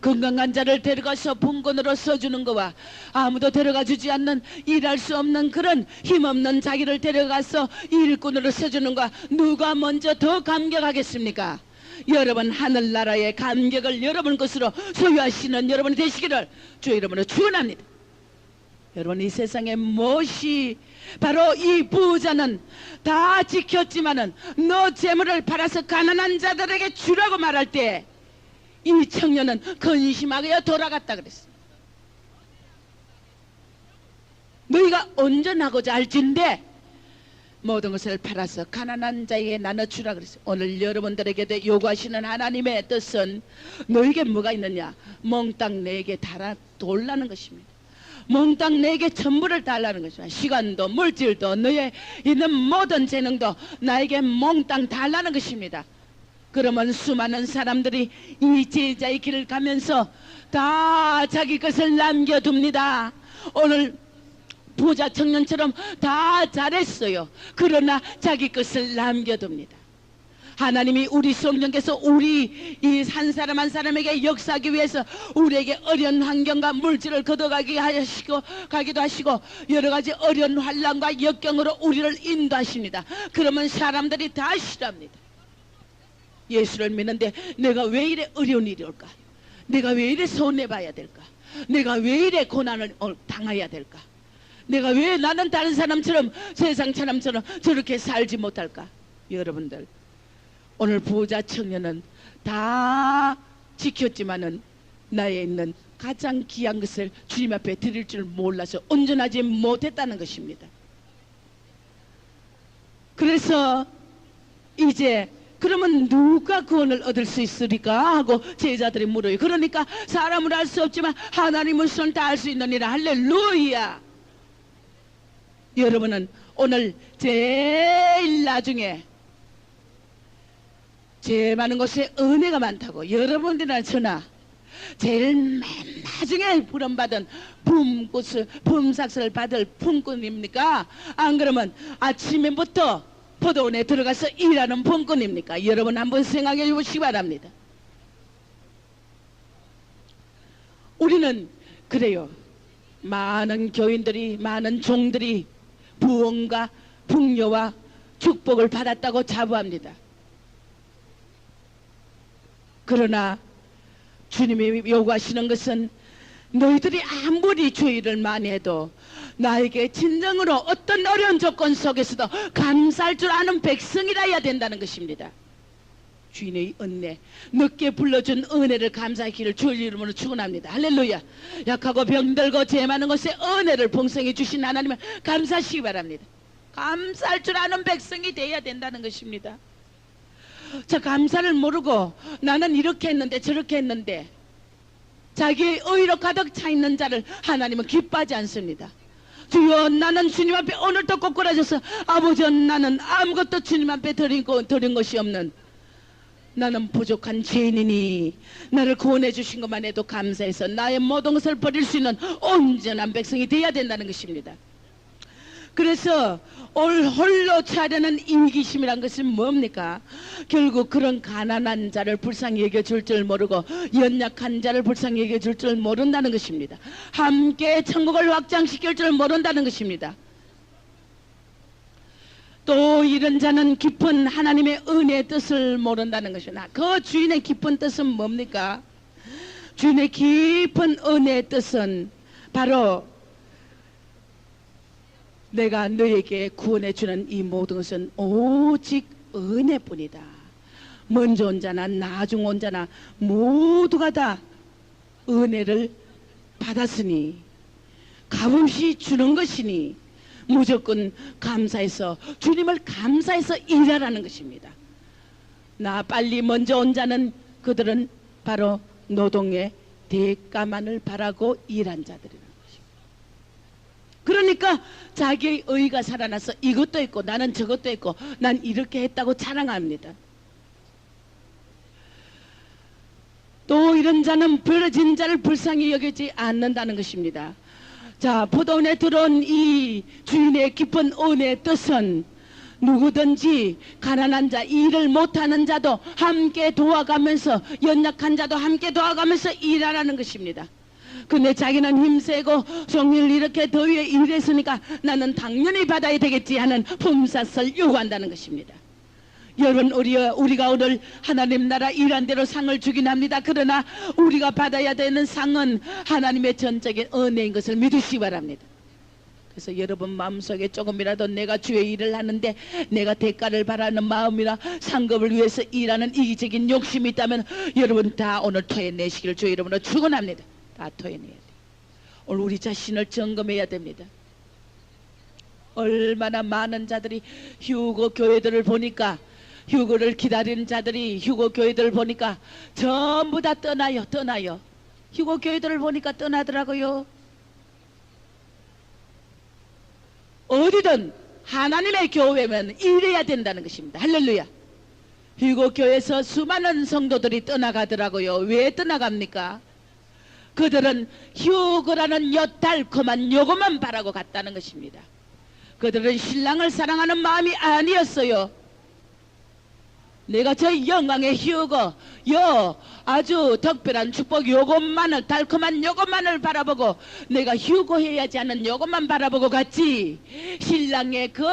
A: 건강한 자를 데려가서 품꾼으로 써주는 거와 아무도 데려가 주지 않는 일할 수 없는 그런 힘없는 자기를 데려가서 일꾼으로 써주는 거와 누가 먼저 더 감격하겠습니까? 여러분, 하늘나라의 감격을 여러분 것으로 소유하시는 여러분이 되시기를 주의 이름으로 축원합니다. 여러분, 이 세상에 무엇이 바로 이 부자는 다 지켰지만은 너 재물을 팔아서 가난한 자들에게 주라고 말할 때 이 청년은 근심하게 돌아갔다 그랬어. 너희가 온전하고자 할진대 모든 것을 팔아서 가난한 자에게 나눠주라 그랬어. 오늘 여러분들에게 요구하시는 하나님의 뜻은 너에게 뭐가 있느냐? 몽땅 내게 달라는 것입니다. 몽땅 내게 전부를 달라는 것입니다. 시간도 물질도 너의 있는 모든 재능도 나에게 몽땅 달라는 것입니다. 그러면 수많은 사람들이 이 제자의 길을 가면서 다 자기 것을 남겨둡니다. 오늘 부자 청년처럼 다 잘했어요. 그러나 자기 것을 남겨둡니다. 하나님이 우리 성령께서 우리 이 한 사람 한 사람에게 역사하기 위해서 우리에게 어려운 환경과 물질을 걷어가게 가기도 하시고 여러 가지 어려운 환난과 역경으로 우리를 인도하십니다. 그러면 사람들이 다 싫어합니다. 예수를 믿는데 내가 왜 이래 어려운 일이 올까? 내가 왜 이래 손해봐야 될까? 내가 왜 이래 고난을 당해야 될까? 내가 왜 나는 다른 사람처럼 세상 사람처럼 저렇게 살지 못할까? 여러분들, 오늘 부자 청년은 다 지켰지만은 나에 있는 가장 귀한 것을 주님 앞에 드릴 줄 몰라서 온전하지 못했다는 것입니다. 그래서 이제 그러면 누가 구원을 얻을 수 있으리까 하고 제자들이 물어요. 그러니까 사람을 알 수 없지만 하나님은 손 다 알 수 있느니라. 할렐루야. 여러분은 오늘 제일 나중에 제일 많은 곳에 은혜가 많다고 여러분들이나 저나 제일 맨 나중에 부름받은 품삯을 받을 품꾼입니까? 안 그러면 아침에부터 포도원에 들어가서 일하는 품꾼입니까? 여러분 한번 생각해 보시기 바랍니다. 우리는 그래요. 많은 교인들이, 많은 종들이 부흥과 풍요와 축복을 받았다고 자부합니다. 그러나 주님이 요구하시는 것은 너희들이 아무리 주의를 많이 해도 나에게 진정으로 어떤 어려운 조건 속에서도 감사할 줄 아는 백성이라 해야 된다는 것입니다. 주인의 은혜, 늦게 불러준 은혜를 감사하기를 주의 이름으로 축원합니다. 할렐루야. 약하고 병들고 죄 많은 것에 은혜를 봉성해 주신 하나님을 감사하시기 바랍니다. 감사할 줄 아는 백성이 되어야 된다는 것입니다. 자, 감사를 모르고 나는 이렇게 했는데 저렇게 했는데 자기의 의로 가득 차 있는 자를 하나님은 기뻐하지 않습니다. 주여, 나는 주님 앞에 오늘도 꼬꾸라져서 아버지, 나는 아무것도 주님 앞에 드린 것이 없는 나는 부족한 죄인이니 나를 구원해 주신 것만 해도 감사해서 나의 모든 것을 버릴 수 있는 온전한 백성이 되어야 된다는 것입니다. 그래서 홀로 차려는 이기심이란 것은 뭡니까? 결국 그런 가난한 자를 불쌍히 여겨줄 줄 모르고 연약한 자를 불쌍히 여겨줄 줄 모른다는 것입니다. 함께 천국을 확장시킬 줄 모른다는 것입니다. 또 이런 자는 깊은 하나님의 은혜의 뜻을 모른다는 것이나 그 주인의 깊은 뜻은 뭡니까? 주인의 깊은 은혜의 뜻은 바로 내가 너에게 구원해 주는 이 모든 것은 오직 은혜뿐이다. 먼저 온 자나 나중 온 자나 모두가 다 은혜를 받았으니 값없이 주는 것이니 무조건 감사해서 주님을 감사해서 일하라는 것입니다. 나 빨리 먼저 온 자는 그들은 바로 노동의 대가만을 바라고 일한 자들이라는 것입니다. 그러니까 자기의 의가 살아나서 이것도 있고 나는 저것도 있고 난 이렇게 했다고 자랑합니다. 또 이런 자는 벌어진 자를 불쌍히 여기지 않는다는 것입니다. 자, 포도원에 들어온 이 주인의 깊은 은혜의 뜻은 누구든지 가난한 자, 일을 못하는 자도 함께 도와가면서 연약한 자도 함께 도와가면서 일하라는 것입니다. 근데 자기는 힘세고 종일 이렇게 더위에 일했으니까 나는 당연히 받아야 되겠지 하는 품삯을 요구한다는 것입니다. 여러분, 우리가 오늘 하나님 나라 일한 대로 상을 주긴 합니다. 그러나 우리가 받아야 되는 상은 하나님의 전적인 은혜인 것을 믿으시기 바랍니다. 그래서 여러분 마음속에 조금이라도 내가 주의 일을 하는데 내가 대가를 바라는 마음이나 상급을 위해서 일하는 이기적인 욕심이 있다면 여러분 다 오늘 토해내시기를 주의 이름으로 축원합니다. 다 토해내야 돼요. 오늘 우리 자신을 점검해야 됩니다. 얼마나 많은 자들이 휴거 교회들을 보니까 휴거를 기다리는 자들이 휴거 교회들을 보니까 전부 다 떠나요. 휴거 교회들을 보니까 떠나더라고요. 어디든 하나님의 교회면 일해야 된다는 것입니다. 할렐루야. 휴거 교회에서 수많은 성도들이 떠나가더라고요. 왜 떠나갑니까? 그들은 휴거라는 달콤한 요것만 바라고 갔다는 것입니다. 그들은 신랑을 사랑하는 마음이 아니었어요. 내가 저 영광의 휴거, 아주 특별한 축복 요것만을, 달콤한 요것만을 바라보고 내가 휴거해야지 하는 요것만 바라보고 갔지, 신랑의 그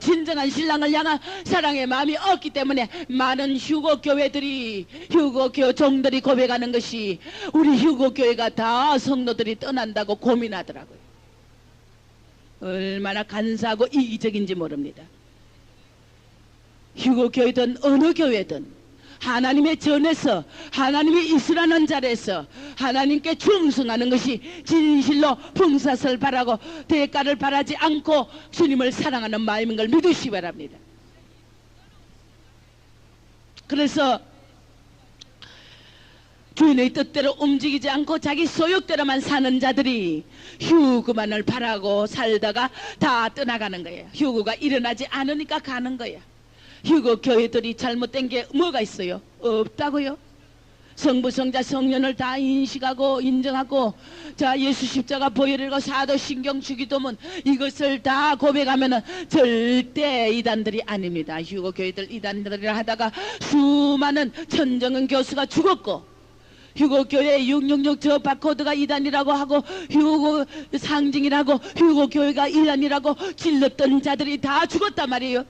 A: 진정한 신랑을 향한 사랑의 마음이 없기 때문에 많은 휴거교회들이, 휴거교회 종들이 고백하는 것이 우리 휴거교회가 다 성도들이 떠난다고 고민하더라고요. 얼마나 간사하고 이기적인지 모릅니다. 휴거교회든 어느 교회든 하나님의 전에서 하나님이 있으라는 자리에서 하나님께 충성하는 것이 진실로 품삯을 바라고 대가를 바라지 않고 주님을 사랑하는 마음인 걸 믿으시기 바랍니다. 그래서 주인의 뜻대로 움직이지 않고 자기 소욕대로만 사는 자들이 휴거만을 바라고 살다가 다 떠나가는 거예요. 휴거가 일어나지 않으니까 가는 거예요. 휴거 교회들이 잘못된 게 뭐가 있어요? 없다고요? 성부, 성자, 성년을 다 인식하고 인정하고, 자, 예수 십자가 보혈이고 사도, 신경, 주기도문 이것을 다 고백하면은 절대 이단들이 아닙니다. 휴거 교회들 이단들이라 하다가 수많은 천정은 교수가 죽었고, 휴거 교회 666 저 바코드가 이단이라고 하고 휴거 상징이라고 휴거 교회가 이단이라고 질렀던 자들이 다 죽었단 말이에요.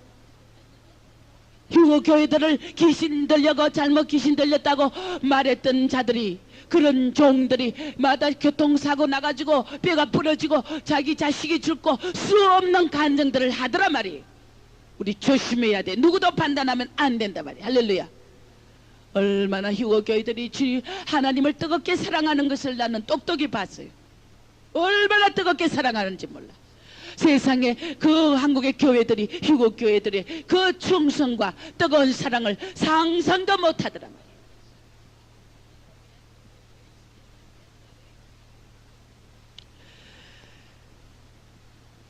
A: 휴거 교회들을 귀신 들려고 잘못 귀신 들렸다고 말했던 자들이, 그런 종들이 마다 교통사고 나가지고 뼈가 부러지고 자기 자식이 죽고 수 없는 간증들을 하더란 말이에요. 우리 조심해야 돼. 누구도 판단하면 안 된단 말이에요. 할렐루야. 얼마나 휴거교회들이 하나님을 뜨겁게 사랑하는 것을 나는 똑똑히 봤어요. 얼마나 뜨겁게 사랑하는지 몰라. 세상에 그 한국의 교회들이, 휴거교회들의 그 충성과 뜨거운 사랑을 상상도 못하더라 말이에요.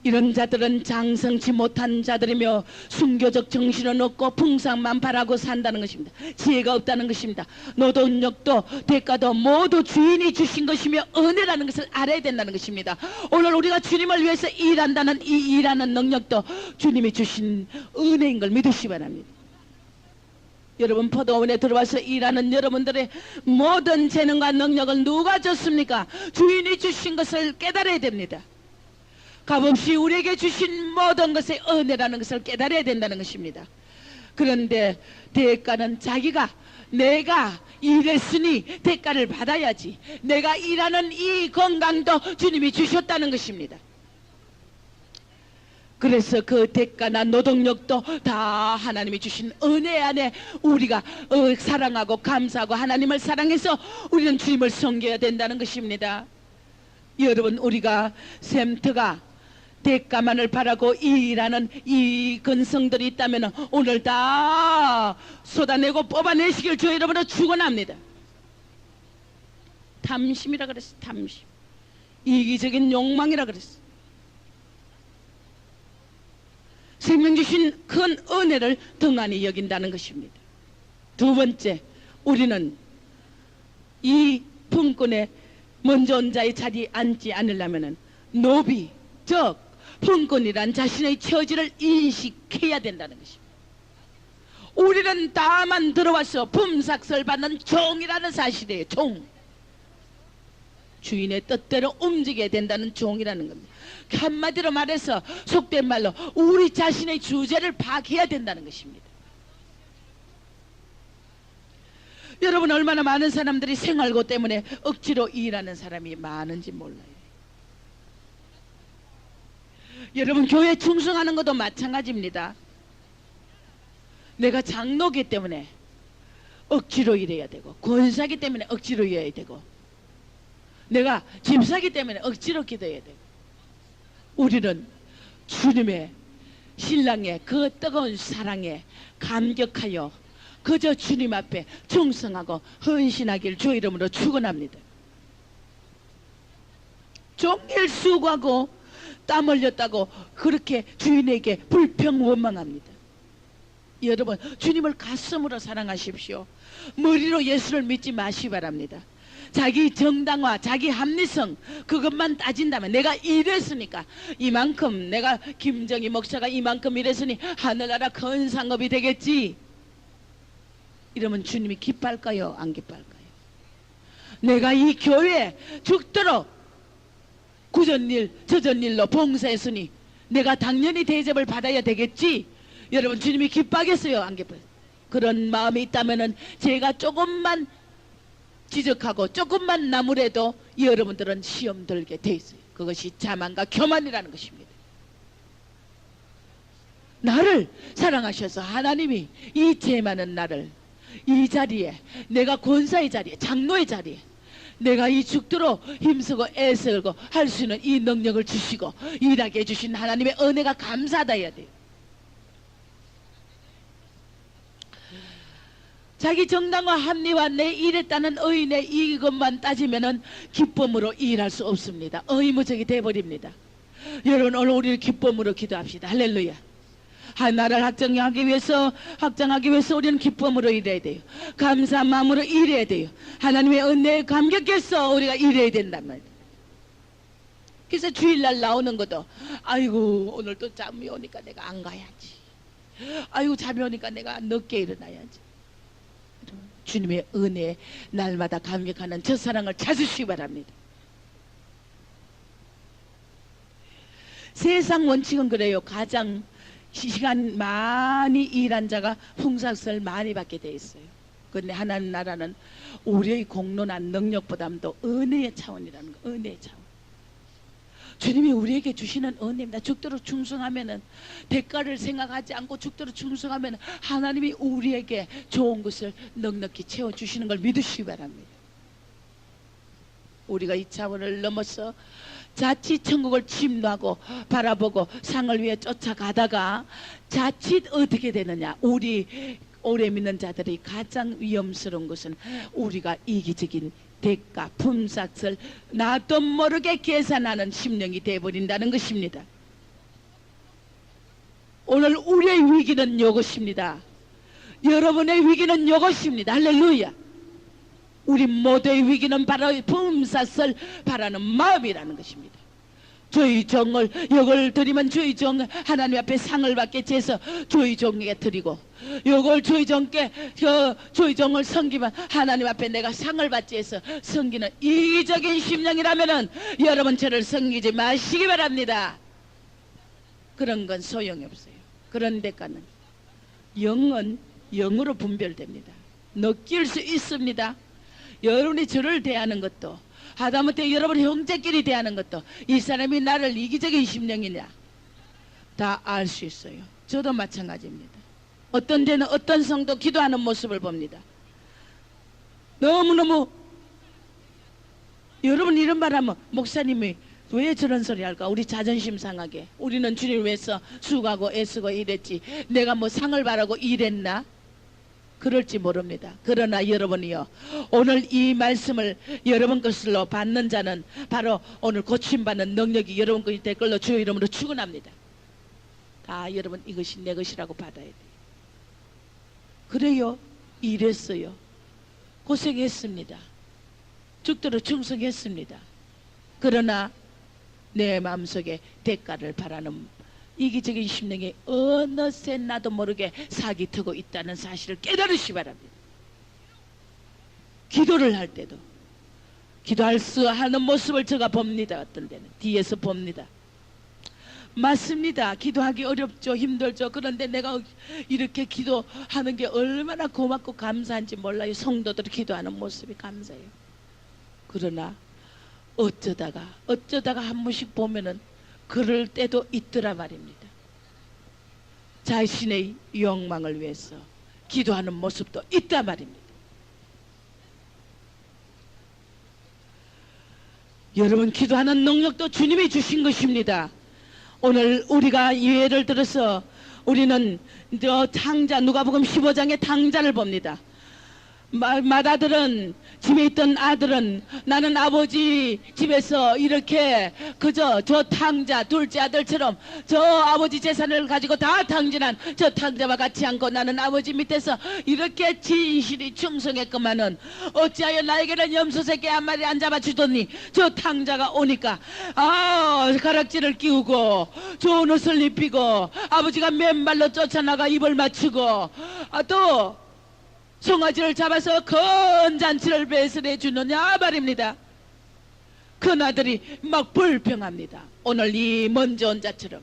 A: 이런 자들은 장성치 못한 자들이며 순교적 정신은 없고 풍상만 바라고 산다는 것입니다. 지혜가 없다는 것입니다. 노동력도 대가도 모두 주인이 주신 것이며 은혜라는 것을 알아야 된다는 것입니다. 오늘 우리가 주님을 위해서 일한다는 이 일하는 능력도 주님이 주신 은혜인 걸 믿으시기 바랍니다. 여러분, 포도원에 들어와서 일하는 여러분들의 모든 재능과 능력을 누가 줬습니까? 주인이 주신 것을 깨달아야 됩니다. 값없이 우리에게 주신 모든 것의 은혜라는 것을 깨달아야 된다는 것입니다. 그런데 대가는 내가 일했으니 대가를 받아야지, 내가 일하는 이 건강도 주님이 주셨다는 것입니다. 그래서 그 대가나 노동력도 다 하나님이 주신 은혜 안에 우리가 사랑하고 감사하고 하나님을 사랑해서 우리는 주님을 섬겨야 된다는 것입니다. 여러분, 우리가 샘트가 대가만을 바라고 일하는 이 근성들이 있다면 오늘 다 쏟아내고 뽑아내시길 주 여러분은 축원합니다. 탐심이라 그랬어. 탐심, 이기적인 욕망이라 그랬어. 생명 주신 큰 은혜를 등한히 여긴다는 것입니다. 두 번째, 우리는 이 품꾼의 먼저 온 자의 자리에 앉지 않으려면 노비, 즉 품꾼이란 자신의 처지를 인식해야 된다는 것입니다. 우리는 다만 들어와서 품삯을 받는 종이라는 사실이에요. 종. 주인의 뜻대로 움직여야 된다는 종이라는 겁니다. 한마디로 말해서, 속된 말로 우리 자신의 주제를 파악해야 된다는 것입니다. 여러분, 얼마나 많은 사람들이 생활고 때문에 억지로 일하는 사람이 많은지 몰라요. 여러분, 교회 충성하는 것도 마찬가지입니다. 내가 장로기 때문에 억지로 일해야 되고, 권사기 때문에 억지로 일해야 되고, 내가 집사기 때문에 억지로 기도해야 되고, 우리는 주님의 신랑의 그 뜨거운 사랑에 감격하여 그저 주님 앞에 충성하고 헌신하길 주 이름으로 축원합니다. 종일 수고하고 땀 흘렸다고 그렇게 주인에게 불평원망합니다. 여러분, 주님을 가슴으로 사랑하십시오. 머리로 예수를 믿지 마시기 바랍니다. 자기 정당화, 자기 합리성, 그것만 따진다면, 내가 이랬으니까 이만큼, 내가 김정희 목사가 이만큼 이랬으니 하늘나라 큰 상업이 되겠지, 이러면 주님이 기뻐할까요? 안 기뻐할까요? 내가 이 교회에 죽도록 구전일 저전일로 봉사했으니 내가 당연히 대접을 받아야 되겠지, 여러분, 주님이 기뻐하겠어요? 안 기뻐요? 그런 마음이 있다면 제가 조금만 지적하고 조금만 나무래도 여러분들은 시험 들게 돼 있어요. 그것이 자만과 교만이라는 것입니다. 나를 사랑하셔서 하나님이 이 죄 많은 나를 이 자리에, 내가 권사의 자리에, 장로의 자리에 내가 이 죽도록 힘쓰고 애쓰고 할 수 있는 이 능력을 주시고 일하게 해주신 하나님의 은혜가 감사하다 해야 돼요. 자기 정당과 합리와 내 일했다는 의인의 이것만 따지면은 기쁨으로 일할 수 없습니다. 의무적이 돼버립니다. 여러분, 오늘 우리를 기쁨으로 기도합시다. 할렐루야. 나라를 확장하기 위해서 우리는 기쁨으로 일해야 돼요. 감사한 마음으로 일해야 돼요. 하나님의 은혜에 감격해서 우리가 일해야 된단 말이에요. 그래서 주일날 나오는 것도, 아이고 오늘 또 잠이 오니까 내가 안 가야지, 아이고 잠이 오니까 내가 늦게 일어나야지. 주님의 은혜에 날마다 감격하는 저 사랑을 찾으시기 바랍니다. 세상 원칙은 그래요. 가장 시간 많이 일한 자가 풍삭을 많이 받게 돼 있어요. 그런데 하나님 나라는 우리의 공로나 능력보다도 은혜의 차원이라는 거. 은혜의 차원. 주님이 우리에게 주시는 은혜입니다. 죽도록 충성하면은 대가를 생각하지 않고 죽도록 충성하면 하나님이 우리에게 좋은 것을 넉넉히 채워주시는 걸 믿으시기 바랍니다. 우리가 이 차원을 넘어서 자칫 천국을 침노하고 바라보고 상을 위해 쫓아가다가 자칫 어떻게 되느냐, 우리 오래 믿는 자들이 가장 위험스러운 것은 우리가 이기적인 대가 품삯을 나도 모르게 계산하는 심령이 되어버린다는 것입니다. 오늘 우리의 위기는 이것입니다. 여러분의 위기는 이것입니다. 할렐루야. 우리 모두의 위기는 바로 품삯을 바라는 마음이라는 것입니다. 저희 종을 이걸 드리면 저희 종 하나님 앞에 상을 받게 해서 저희 종에게 드리고, 이걸 저희 종께 저희 종을 섬기면 하나님 앞에 내가 상을 받지 해서 섬기는 이기적인 심령이라면은 여러분 저를 섬기지 마시기 바랍니다. 그런 건 소용이 없어요. 그런 대가는 영은 영으로 분별됩니다. 느낄 수 있습니다. 여러분이 저를 대하는 것도, 하다못해 여러분 형제끼리 대하는 것도 이 사람이 나를 이기적인 심령이냐 다 알 수 있어요. 저도 마찬가지입니다. 어떤 데는 어떤 성도 기도하는 모습을 봅니다. 너무너무 여러분 이런 말 하면 목사님이 왜 저런 소리 할까? 우리 자존심 상하게. 우리는 주님을 위해서 수고하고 애쓰고 일했지 내가 뭐 상을 바라고 일했나? 그럴지 모릅니다. 그러나 여러분이요, 오늘 이 말씀을 여러분 것으로 받는 자는 바로 오늘 고침받는 능력이 여러분 것이 될 걸로 주의 이름으로 축원합니다. 다 여러분 이것이 내 것이라고 받아야 돼요. 그래요. 일했어요. 고생했습니다. 죽도록 충성했습니다. 그러나 내 마음속에 대가를 바라는 이기적인 심령이 어느새 나도 모르게 사기 트고 있다는 사실을 깨달으시기 바랍니다. 기도를 할 때도 기도할 수 하는 모습을 제가 봅니다. 어떤 데는 뒤에서 봅니다. 맞습니다. 기도하기 어렵죠. 힘들죠. 그런데 내가 이렇게 기도하는 게 얼마나 고맙고 감사한지 몰라요. 성도들이 기도하는 모습이 감사해요. 그러나 어쩌다가 한 번씩 보면은 그럴 때도 있더라 말입니다. 자신의 욕망을 위해서 기도하는 모습도 있단 말입니다. 여러분 기도하는 능력도 주님이 주신 것입니다. 오늘 우리가 예를 들어서 우리는 저 탕자, 누가복음 15장의 탕자를 봅니다. 맏아들은, 집에 있던 아들은 나는 아버지 집에서 이렇게 그저 저 탕자 둘째 아들처럼 저 아버지 재산을 가지고 다 탕진한 저 탕자와 같이 않고 나는 아버지 밑에서 이렇게 진실이 충성했구만은 어찌하여 나에게는 염소 새끼 한 마리 안 잡아주더니 저 탕자가 오니까 가락지를 끼우고 좋은 옷을 입히고 아버지가 맨발로 쫓아나가 입을 맞추고 또 송아지를 잡아서 큰 잔치를 배설해 주느냐 말입니다. 큰 아들이 막 불평합니다. 오늘 이 먼저 온 자처럼.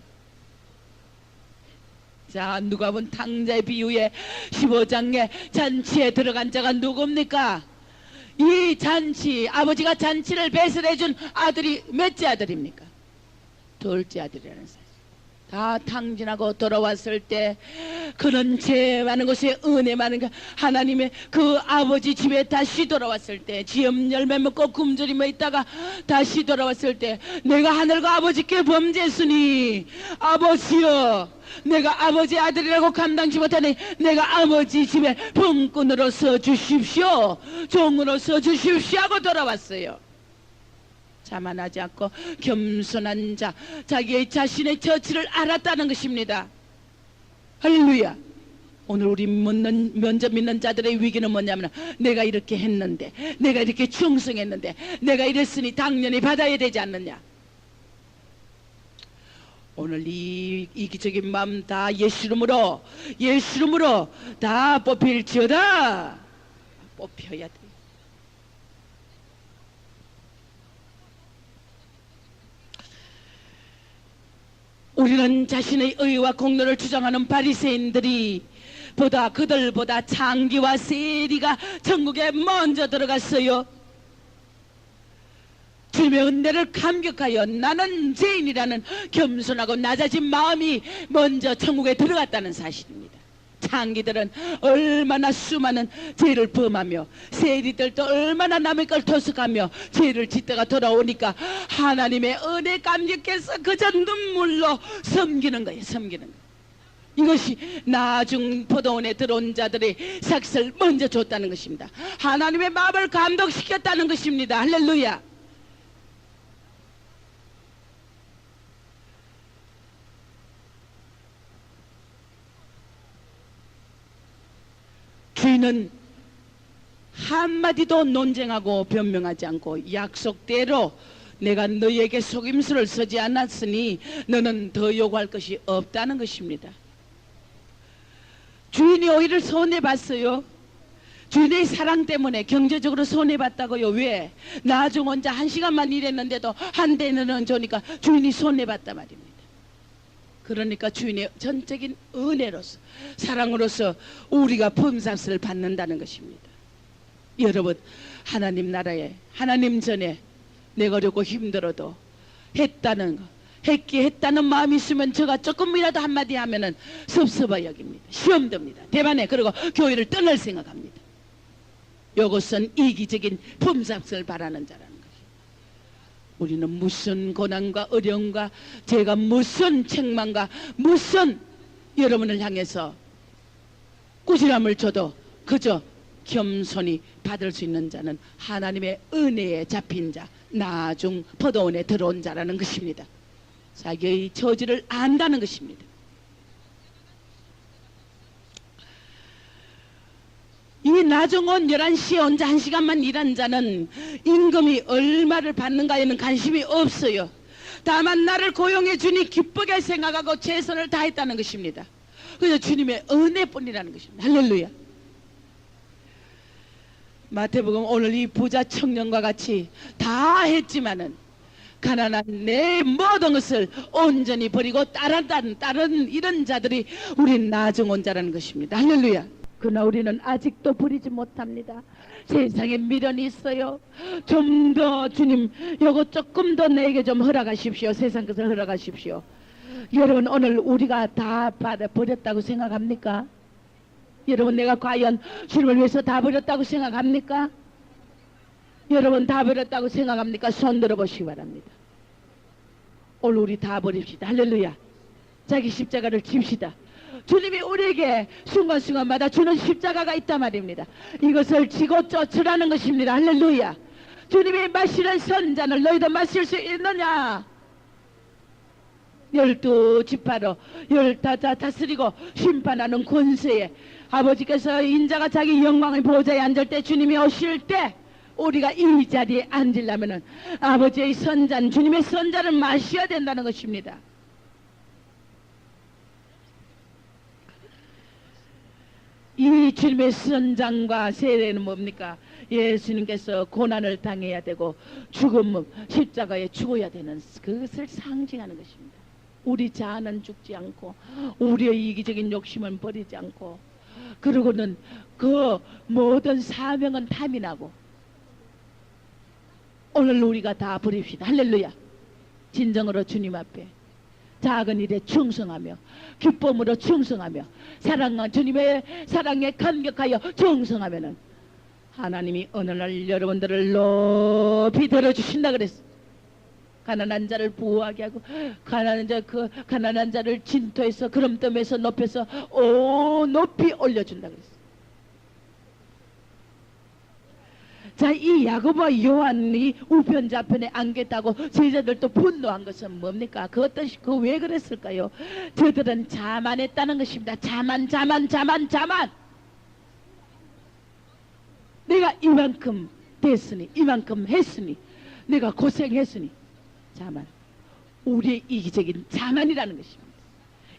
A: 자, 누가 본 탕자의 비유에 15장에 잔치에 들어간 자가 누굽니까? 이 잔치, 아버지가 잔치를 배설해 준 아들이 몇째 아들입니까? 둘째 아들이라는 사실. 다 탕진하고 돌아왔을 때 그런 죄 많은 곳에 은혜 많은 것 하나님의 그 아버지 집에 다시 돌아왔을 때 지엄 열매 먹고 굶주리며 있다가 다시 돌아왔을 때 내가 하늘과 아버지께 범죄했으니 아버지여 내가 아버지 아들이라고 감당치 못하니 내가 아버지 집에 품꾼으로 서주십시오, 종으로 서주십시오 하고 돌아왔어요. 자만하지 않고 겸손한 자, 자기의 자신의 처치를 알았다는 것입니다. 할렐루야. 오늘 우리 먼저 믿는 자들의 위기는 뭐냐면 내가 이렇게 했는데, 내가 이렇게 충성했는데, 내가 이랬으니 당연히 받아야 되지 않느냐. 오늘 이 이기적인 마음 다 예수 이름으로 다 뽑힐지어다. 뽑혀야 돼. 우리는 자신의 의와 공로를 주장하는 바리새인들이 그들보다 창기와 세리가 천국에 먼저 들어갔어요. 주님의 은혜를 감격하여 나는 죄인이라는 겸손하고 낮아진 마음이 먼저 천국에 들어갔다는 사실입니다. 창기들은 얼마나 수많은 죄를 범하며 세리들도 얼마나 남의 걸 토속하며 죄를 짓다가 돌아오니까 하나님의 은혜 감격해서 그저 눈물로 섬기는 거예요. 섬기는 거예요. 이것이 나중 포도원에 들어온 자들의 삭슬 먼저 줬다는 것입니다. 하나님의 마음을 감동시켰다는 것입니다. 할렐루야. 주인은 한마디도 논쟁하고 변명하지 않고 약속대로 내가 너에게 속임수를 쓰지 않았으니 너는 더 요구할 것이 없다는 것입니다. 주인이 오히려 손해봤어요. 주인의 사랑 때문에 경제적으로 손해봤다고요. 왜? 나중 혼자 1시간만 일했는데도 한 대는 주니까 주인이 손해봤단 말입니다. 그러니까 주인의 전적인 은혜로서 사랑으로서 우리가 범사슬을 받는다는 것입니다. 여러분, 하나님 나라에 하나님 전에 내가 어렵고 힘들어도 했다는 거, 했다는 마음이 있으면 제가 조금이라도 한마디 하면은 섭섭하 여깁니다. 시험 듭니다. 대만에 그리고 교회를 떠날 생각합니다. 이것은 이기적인 범사슬을 바라는 자라는 것입니다. 우리는 무슨 고난과 어려움과 제가 무슨 책망과 무슨 여러분을 향해서 꾸지람을 줘도 그저 겸손히 받을 수 있는 자는 하나님의 은혜에 잡힌 자, 나중 포도원에 들어온 자라는 것입니다. 자기의 처지를 안다는 것입니다. 이 나중 온 11시에 혼자 1시간만 일한 자는 임금이 얼마를 받는가에는 관심이 없어요. 다만 나를 고용해 주니 기쁘게 생각하고 최선을 다했다는 것입니다. 그래서 주님의 은혜뿐이라는 것입니다. 할렐루야. 마태복음 오늘 이 부자 청년과 같이 다 했지만은 가난한 내 모든 것을 온전히 버리고 다른 이런 자들이 우리 나중 온 자라는 것입니다. 할렐루야. 그러나 우리는 아직도 버리지 못합니다. 세상에 미련이 있어요. 좀 더 주님 요거 조금 더 내게 좀 허락하십시오. 세상 것을 허락하십시오. 여러분, 오늘 우리가 다 버렸다고 생각합니까? 여러분, 내가 과연 주님을 위해서 다 버렸다고 생각합니까? 여러분, 다 버렸다고 생각합니까? 손 들어보시기 바랍니다. 오늘 우리 다 버립시다. 할렐루야. 자기 십자가를 집시다. 주님이 우리에게 순간순간마다 주는 십자가가 있단 말입니다. 이것을 지고 쫓으라는 것입니다. 할렐루야. 주님이 마시는 선잔을 너희도 마실 수 있느냐? 12지파로 다스리고 심판하는 권세에 아버지께서 인자가 자기 영광의 보좌에 앉을 때, 주님이 오실 때 우리가 이 자리에 앉으려면은 아버지의 선잔, 주님의 선잔을 마셔야 된다는 것입니다. 이 주님의 선장과 세례는 뭡니까? 예수님께서 고난을 당해야 되고 죽음, 십자가에 죽어야 되는 그것을 상징하는 것입니다. 우리 자아는 죽지 않고 우리의 이기적인 욕심은 버리지 않고, 그리고는 그 모든 사명은 탐이나고, 오늘 우리가 다 버립시다. 할렐루야. 진정으로 주님 앞에 작은 일에 충성하며 기쁨으로 충성하며 주님의 사랑에 감격하여 충성하면은 하나님이 어느 날 여러분들을 높이 들어주신다 그랬어. 가난한 자를 부하게 하고 가난한 자를 진토에서 그름뜸에서 높여서 높이 올려준다 그랬어. 자, 이 야고보와 요한이 우편좌편에 안겼다고 제자들도 분노한 것은 뭡니까? 그 왜 그랬을까요? 저들은 자만했다는 것입니다. 자만. 내가 이만큼 됐으니, 이만큼 했으니, 내가 고생했으니, 자만. 우리의 이기적인 자만이라는 것입니다.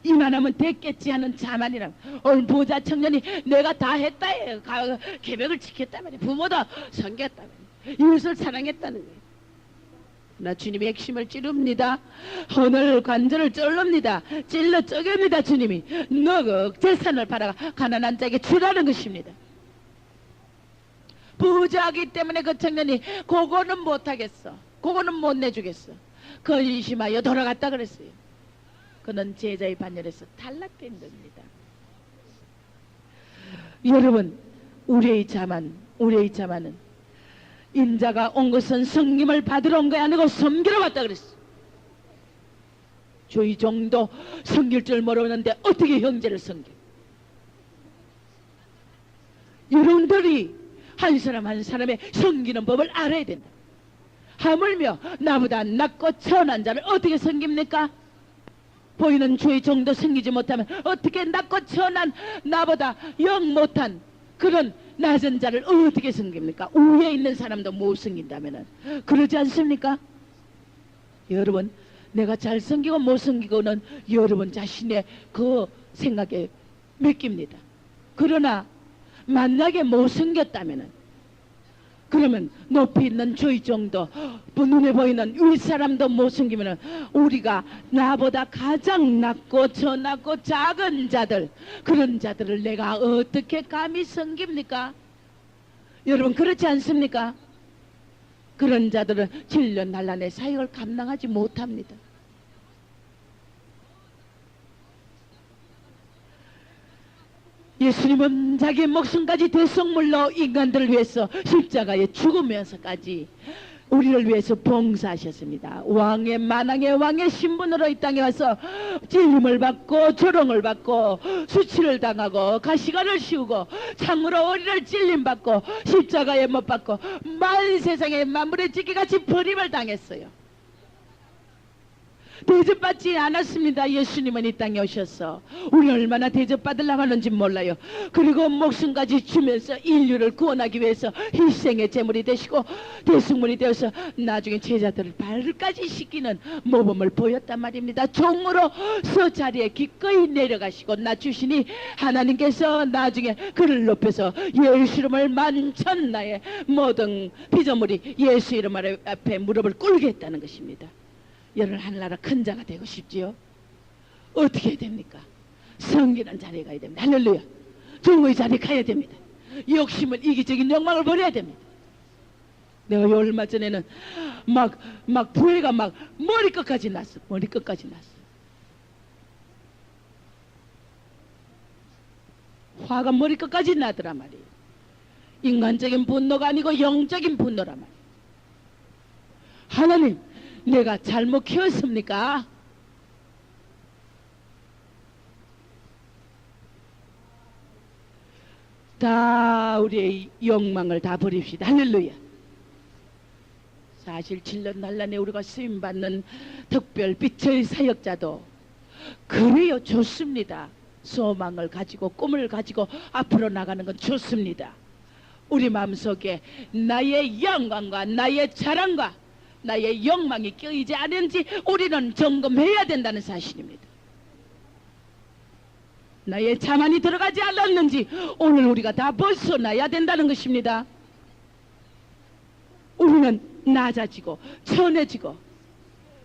A: 이만하면 됐겠지 하는 자만이라고. 오늘 부자 청년이 내가 다 했다 해요. 계획을 지켰단 말이에요. 부모도 섬겼단 말이에요. 이웃을 사랑했다는 거예요. 나 주님의 핵심을 찌릅니다. 오늘 관절을 쫄릅니다. 찔러 쪼갭니다. 주님이 너 그 재산을 팔아가 가난한 자에게 주라는 것입니다. 부자이기 때문에 그 청년이 그거는 못하겠어. 그거는 못 내주겠어. 근심하여 돌아갔다 그랬어요. 그는 제자의 반열에서 탈락된 겁니다. 여러분, 우리의 자만은 인자가 온 것은 성김을 받으러 온 게 아니고 섬기러 왔다 그랬어. 저희 정도 섬길 줄 모르는데 어떻게 형제를 섬겨? 여러분들이 한 사람 한 사람의 섬기는 법을 알아야 된다. 하물며 나보다 낫고 천한 자를 어떻게 섬깁니까? 보이는 주의 정도 섬기지 못하면 어떻게 낫고 천한 나보다 영 못한 그런 낮은 자를 어떻게 섬깁니까? 위에 있는 사람도 못 섬긴다면 그러지 않습니까? 여러분, 내가 잘 섬기고 못 섬기고는 여러분 자신의 그 생각에 맡깁니다. 그러나 만약에 못 섬겼다면 그러면 높이 있는 주의 정도 눈에 보이는 윗사람도 못 섬기면 우리가 나보다 가장 낮고 저낮고 작은 자들, 그런 자들을 내가 어떻게 감히 섬깁니까? 여러분, 그렇지 않습니까? 그런 자들은 진료 난란의 사역을 감당하지 못합니다. 예수님은 자기 목숨까지 대속물로 인간들을 위해서 십자가에 죽으면서까지 우리를 위해서 봉사하셨습니다. 왕의 만왕의 왕의 신분으로 이 땅에 와서 찔림을 받고 조롱을 받고 수치를 당하고 가시관을 씌우고 창으로 어리를 찔림받고 십자가에 못 박고 만 세상에 만물의 찢기같이 버림을 당했어요. 대접받지 않았습니다. 예수님은 이 땅에 오셔서 우리 얼마나 대접받으려고 하는지 몰라요. 그리고 목숨까지 주면서 인류를 구원하기 위해서 희생의 제물이 되시고 대속물이 되어서 나중에 제자들을 발까지 씻기는 모범을 보였단 말입니다. 종으로서 자리에 기꺼이 내려가시고 낮추시니 하나님께서 나중에 그를 높여서 예수 이름을 만천나의 모든 피조물이 예수 이름 앞에 무릎을 꿇게 했다는 것입니다. 여러분, 하늘나라 큰 자가 되고 싶지요? 어떻게 해야 됩니까? 섬기는 자리에 가야 됩니다. 할렐루야. 종의 자리에 가야 됩니다. 욕심은 이기적인 욕망을 버려야 됩니다. 내가 얼마 전에는 막 부해가 막 머리끝까지 났어. 머리끝까지 났어. 화가 머리끝까지 나더라 말이에요. 인간적인 분노가 아니고 영적인 분노란 말이에요. 하나님, 내가 잘못 키웠습니까? 다 우리의 욕망을 다 버립시다. 할렐루야. 사실 진료 난란에 우리가 쓰임받는 특별 빛의 사역자도 그래요. 좋습니다. 소망을 가지고 꿈을 가지고 앞으로 나가는 건 좋습니다. 우리 마음속에 나의 영광과 나의 자랑과 나의 욕망이 껴이지 않은지 우리는 점검해야 된다는 사실입니다. 나의 자만이 들어가지 않았는지 오늘 우리가 다 벗어나야 된다는 것입니다. 우리는 낮아지고 천해지고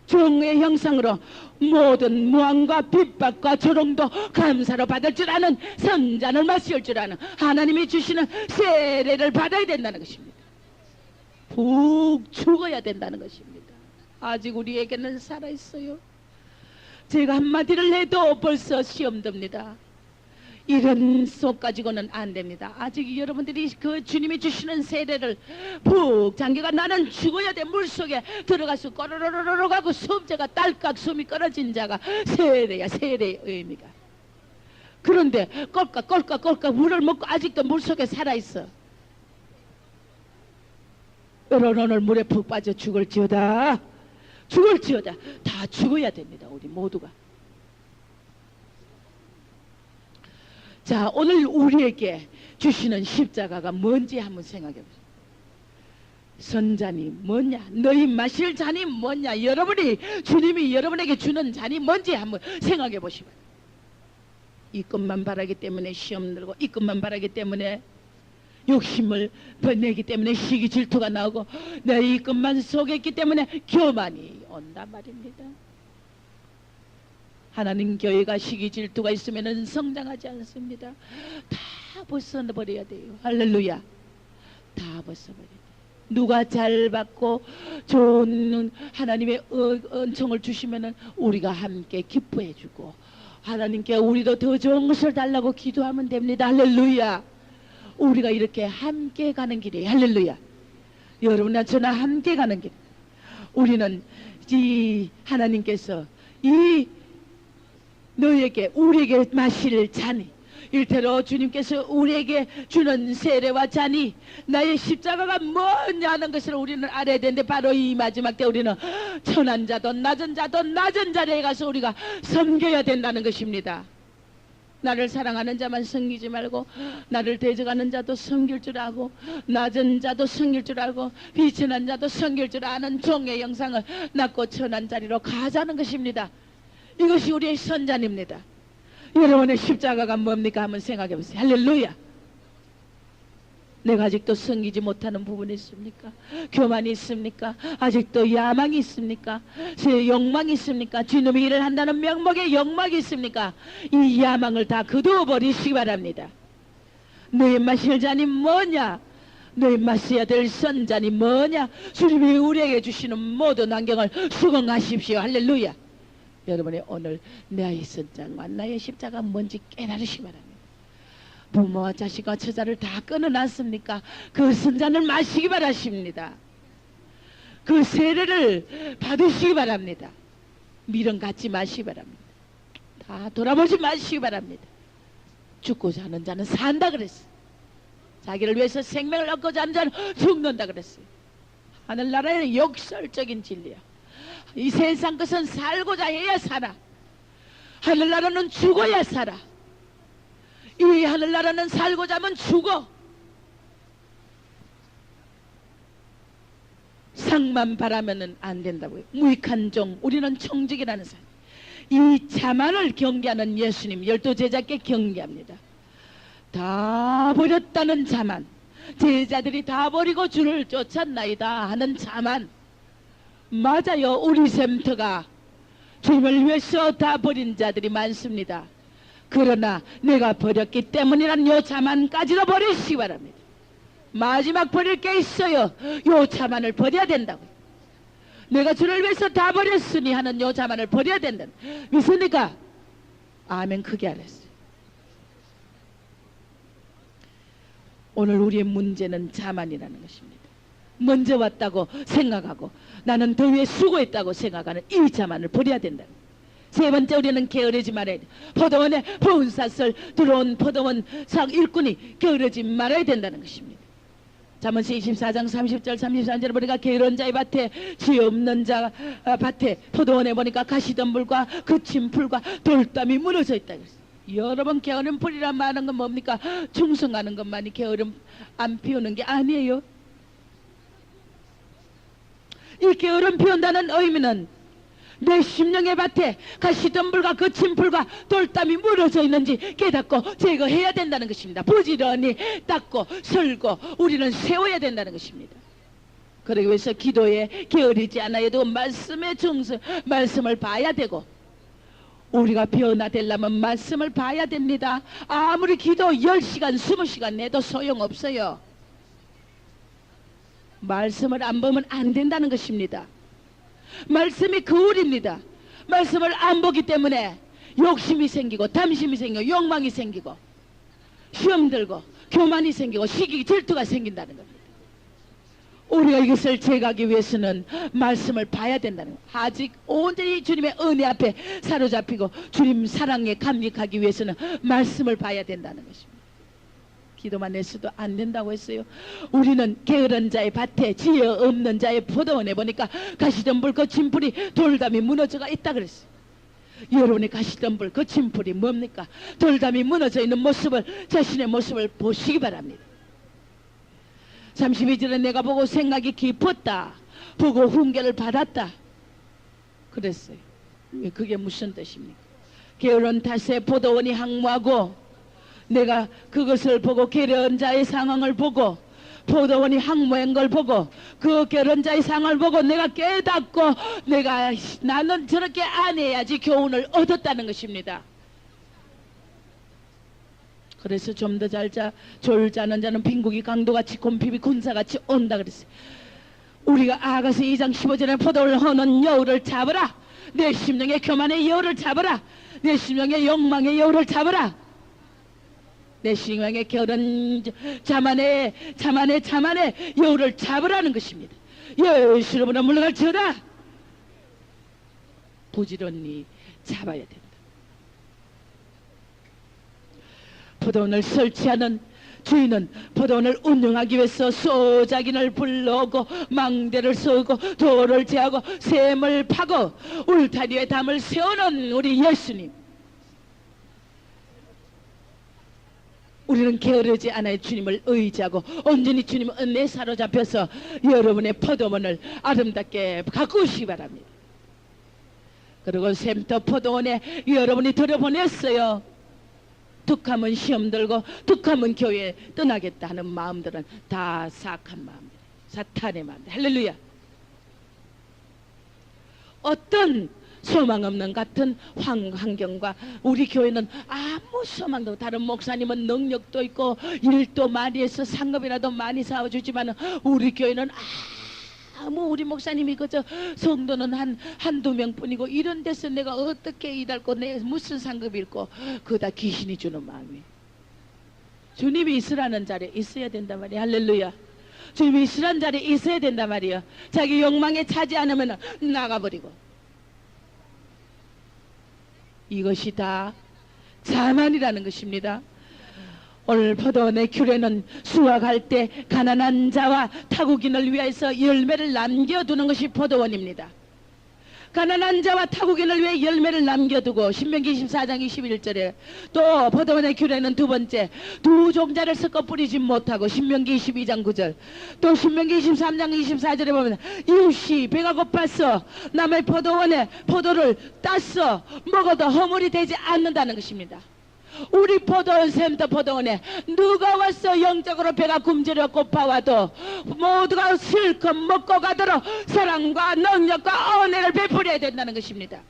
A: 종의 형상으로 모든 무함과 핍박과 조롱도 감사로 받을 줄 아는 선잔을 마실 줄 아는 하나님이 주시는 세례를 받아야 된다는 것입니다. 푹 죽어야 된다는 것입니다. 아직 우리에게는 살아있어요. 제가 한마디를 해도 벌써 시험 듭니다. 이런 속 가지고는 안 됩니다. 아직 여러분들이 그 주님이 주시는 세례를 푹 장기가 나는 죽어야 돼. 물속에 들어가서 꼬르르르르 가고 숨자가 딸깍 숨이 끊어진 자가 세례야. 세례의 의미가. 그런데 꼴깍 물을 먹고 아직도 물속에 살아있어. 여러분, 오늘 물에 푹 빠져 죽을지어다. 다 죽어야 됩니다. 우리 모두가. 자, 오늘 우리에게 주시는 십자가가 뭔지 한번 생각해 보세요. 선잔이 뭐냐? 너희 마실 잔이 뭐냐? 주님이 여러분에게 주는 잔이 뭔지 한번 생각해 보시면, 이 것만 바라기 때문에 시험 들고, 이 것만 바라기 때문에 욕심을 내기 때문에 시기 질투가 나오고, 내 이 것만 속였기 때문에 교만이 온단 말입니다. 하나님 교회가 시기 질투가 있으면 성장하지 않습니다. 다 벗어버려야 돼요. 할렐루야. 다 벗어버려야 돼요. 누가 잘 받고 좋은 하나님의 은총을 주시면은 우리가 함께 기뻐해 주고 하나님께 우리도 더 좋은 것을 달라고 기도하면 됩니다. 할렐루야. 우리가 이렇게 함께 가는 길이에요. 할렐루야. 여러분과 저나 함께 가는 길. 우리는 이 하나님께서 이 너에게 우리에게 마실 잔이 일테로 주님께서 우리에게 주는 세례와 잔이 나의 십자가가 뭐냐 하는 것을 우리는 알아야 되는데 바로 이 마지막 때 우리는 천한 자도 낮은 자도 낮은 자리에 가서 우리가 섬겨야 된다는 것입니다. 나를 사랑하는 자만 섬기지 말고 나를 대적하는 자도 섬길 줄 알고 낮은 자도 섬길 줄 알고 비천한 자도 섬길 줄 아는 종의 영상을 낳고 천한 자리로 가자는 것입니다. 이것이 우리의 선잔입니다. 여러분의 십자가가 뭡니까? 한번 생각해 보세요. 할렐루야. 내가 아직도 섬기지 못하는 부분이 있습니까? 교만이 있습니까? 아직도 야망이 있습니까? 제 욕망이 있습니까? 주님의 일을 한다는 명목의 욕망이 있습니까? 이 야망을 다 거두어 버리시기 바랍니다. 너의 마실 잔이 뭐냐? 너의 마셔야 될 선잔이 뭐냐? 주님이 우리에게 주시는 모든 환경을 수긍하십시오. 할렐루야. 여러분의 오늘 나의 선장과 나의 십자가 뭔지 깨달으시기 바랍니다. 부모와 자식과 처자를 다 끊어놨습니까? 그 선잔을 마시기 바라십니다. 그 세례를 받으시기 바랍니다. 미련 갖지 마시기 바랍니다. 다 돌아보지 마시기 바랍니다. 죽고자 하는 자는 산다 그랬어요. 자기를 위해서 생명을 얻고자 하는 자는 죽는다 그랬어요. 하늘나라에는 역설적인 진리야. 이 세상 것은 살고자 해야 살아. 하늘나라는 죽어야 살아. 이 하늘나라는 살고자 하면 죽어. 상만 바라면은 안 된다고요. 무익한 종, 우리는 청직이라는 사람. 이 자만을 경계하는 예수님 12 제자께 경계합니다. 다 버렸다는 자만, 제자들이 다 버리고 주를 쫓았나이다 하는 자만. 맞아요. 우리 샘터가 주님을 위해서 다 버린 자들이 많습니다. 그러나 내가 버렸기 때문이란 요 자만까지도 버리시기 바랍니다. 마지막 버릴 게 있어요. 요 자만을 버려야 된다고요. 내가 주를 위해서 다 버렸으니 하는 요 자만을 버려야 된다. 믿습니까? 아멘. 크게 알았어요. 오늘 우리의 문제는 자만이라는 것입니다. 먼저 왔다고 생각하고 나는 더 위에 수고했다고 생각하는 이 자만을 버려야 된다. 세 번째, 우리는 게으르지 말아야 돼. 포도원에 보은사슬 들어온 포도원 상 일꾼이 게으르지 말아야 된다는 것입니다. 잠언서 24장 30절 33절에 보니까 게으른 자의 밭에 지 없는 자 밭에 포도원에 보니까 가시덤불과 거친 풀과 돌담이 무너져 있다 그랬어요. 여러분, 게으름 풀이란 말하는 건 뭡니까? 충성하는 것만이 게으름 안 피우는 게 아니에요. 이 게으름 피운다는 의미는 내 심령의 밭에 가시덤불과 거친 풀과 돌담이 무너져 있는지 깨닫고 제거해야 된다는 것입니다. 부지런히 닦고 설고 우리는 세워야 된다는 것입니다. 그러기 위해서 기도에 게으르지 않아야 되고 말씀에 충성, 말씀을 봐야 되고 우리가 변화되려면 말씀을 봐야 됩니다. 아무리 기도 10시간 20시간 내도 소용없어요. 말씀을 안 보면 안 된다는 것입니다. 말씀이 거울입니다. 말씀을 안 보기 때문에 욕심이 생기고 탐심이 생기고 욕망이 생기고 시험 들고 교만이 생기고 시기 질투가 생긴다는 겁니다. 우리가 이것을 제거하기 위해서는 말씀을 봐야 된다는 겁니다. 아직 온전히 주님의 은혜 앞에 사로잡히고 주님 사랑에 감격하기 위해서는 말씀을 봐야 된다는 것입니다. 기도만 했어도 안 된다고 했어요. 우리는 게으른 자의 밭에 지혜 없는 자의 포도원에 보니까 가시덤불 거친 풀이 돌담이 무너져가 있다 그랬어요. 여러분의 가시덤불 거친 풀이 뭡니까? 돌담이 무너져 있는 모습을, 자신의 모습을 보시기 바랍니다. 32절에 내가 보고 생각이 깊었다. 보고 훈계를 받았다 그랬어요. 그게 무슨 뜻입니까? 게으른 탓에 포도원이 항무하고 내가 그것을 보고 게으른 자의 상황을 보고 포도원이 항무한 걸 보고 그 게으른 자의 상황을 보고 내가 깨닫고 나는 저렇게 안 해야지 교훈을 얻었다는 것입니다. 그래서 좀 더 잘 자, 졸 자는 자는 빈국이 강도같이 곰핍이 군사같이 온다 그랬어요. 우리가 아가서 2장 15절에 포도를 허는 여우를 잡으라. 내 심령의 교만의 여우를 잡으라. 내 심령의 욕망의 여우를 잡으라. 내 심령의 겨른 자만의 여우를 잡으라는 것입니다. 예수 이름으로 물러갈지어다. 부지런히 잡아야 된다. 포도원을 설치하는 주인은 포도원을 운영하기 위해서 소작인을 불러오고 망대를 서고 돌을 제하고 샘을 파고 울타리에 담을 세우는 우리 예수님. 우리는 게으르지 않아요. 주님을 의지하고 온전히 주님의 은혜에 사로잡혀서 여러분의 포도원을 아름답게 가꾸시기 바랍니다. 그리고 샘터 포도원에 여러분이 들여보냈어요. 툭하면 시험 들고 툭하면 교회에 떠나겠다 하는 마음들은 다 사악한 마음이에요. 사탄의 마음들. 할렐루야. 어떤 소망 없는 같은 환경과 우리 교회는 아무 소망도 없고, 다른 목사님은 능력도 있고 일도 많이 해서 상급이라도 많이 사와주지만 우리 교회는 아무 우리 목사님이 그저 성도는 한두 명뿐이고 이런 데서 내가 어떻게 일할고 내가 무슨 상급이 있고 그거 다 귀신이 주는 마음이에요. 주님이 있으라는 자리에 있어야 된단 말이에요. 할렐루야. 주님이 있으라는 자리에 있어야 된단 말이에요. 자기 욕망에 차지 않으면 나가버리고. 이것이 다 자만이라는 것입니다. 오늘 포도원의 규례는 수확할 때 가난한 자와 타국인을 위해서 열매를 남겨두는 것이 포도원입니다. 가난한 자와 타국인을 위해 열매를 남겨두고 신명기 24장 21절에 또 포도원의 규례는 두 번째 두 종자를 섞어 뿌리지 못하고 신명기 22장 9절 또 신명기 23장 24절에 보면 이웃이 배가 고파서 남의 포도원에 포도를 따서 먹어도 허물이 되지 않는다는 것입니다. 우리 포도원 샘터 포도원에 누가 와서 영적으로 배가 굶주려 고파와도 모두가 실컷 먹고 가도록 사랑과 능력과 은혜를 베풀어야 된다는 것입니다.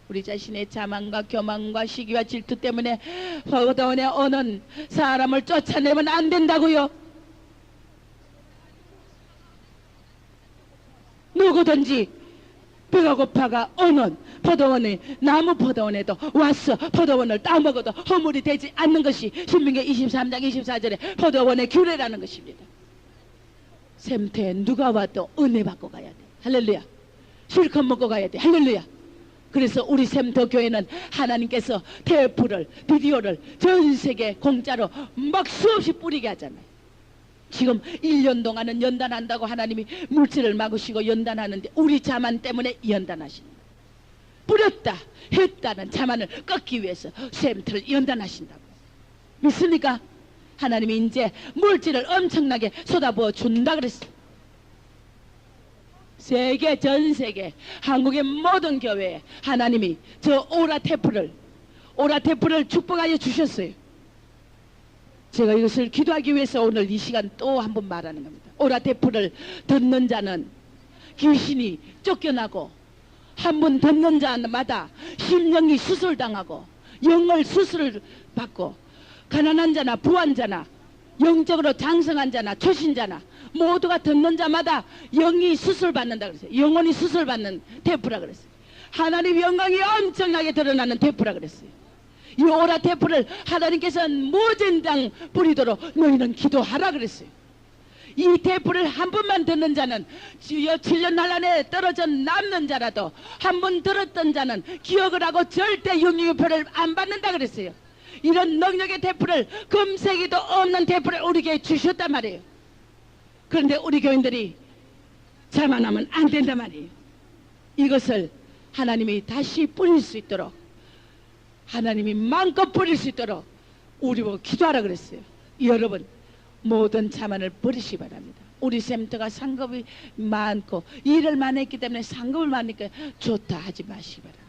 A: 우리 자신의 자만과 교만과 시기와 질투 때문에 포도원에 오는 사람을 쫓아내면 안 된다고요. 누구든지 배가 고파가 오는 포도원의 나무 포도원에도 와서 포도원을 따먹어도 허물이 되지 않는 것이 신명기 23장 24절에 포도원의 규례라는 것입니다. 샘터에 누가 와도 은혜 받고 가야 돼. 할렐루야. 실컷 먹고 가야 돼. 할렐루야. 그래서 우리 샘터 교회는 하나님께서 테이프를 비디오를 전 세계 공짜로 막 수없이 뿌리게 하잖아요. 지금 1년 동안은 연단한다고 하나님이 물질을 막으시고 연단하는데 우리 자만 때문에 연단하십니다. 뿌렸다 했다는 자만을 꺾기 위해서 샘터를 연단하신다고 믿습니까? 하나님이 이제 물질을 엄청나게 쏟아부어 준다 그랬어요. 세계 전 세계 한국의 모든 교회에 하나님이 저 오라테프를 축복하여 주셨어요. 제가 이것을 기도하기 위해서 오늘 이 시간 또 한 번 말하는 겁니다. 오라테프를 듣는 자는 귀신이 쫓겨나고 한 번 듣는 자마다 심령이 수술당하고 영을 수술을 받고 가난한 자나 부한 자나 영적으로 장성한 자나 초신자나 모두가 듣는 자마다 영이 수술받는다 그랬어요. 영혼이 수술받는 테프라 그랬어요. 하나님 영광이 엄청나게 드러나는 테프라 그랬어요. 이 오라 테프를 하나님께서는 무진장 뿌리도록 너희는 기도하라 그랬어요. 이 테프를 한 번만 듣는 자는 7년 난란에 떨어져 남는 자라도 한 번 들었던 자는 기억을 하고 절대 영유표를 안 받는다 그랬어요. 이런 능력의 테프를 금세기도 없는 테프를 우리에게 주셨단 말이에요. 그런데 우리 교인들이 자만하면 안 된단 말이에요. 이것을 하나님이 다시 뿌릴 수 있도록 하나님이 마음껏 뿌릴 수 있도록 우리 보고 기도하라 그랬어요. 여러분 모든 자만을 버리시기 바랍니다. 우리 샘터가 상급이 많고 일을 많이 했기 때문에 상급을 많으니까 좋다 하지 마시기 바랍니다.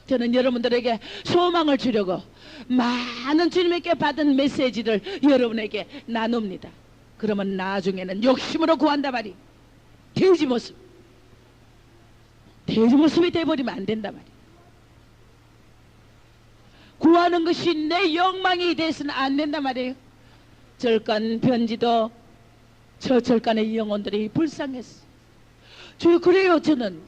A: 저는 여러분들에게 소망을 주려고 많은 주님에게 받은 메시지를 여러분에게 나눕니다. 그러면 나중에는 욕심으로 구한다 말이 돼지 모습이 돼버리면 안 된다 말이. 구하는 것이 내 욕망이 돼서는 안 된단 말이에요. 절간 편지도 저 절간의 영혼들이 불쌍했어. 주여, 그래요. 저는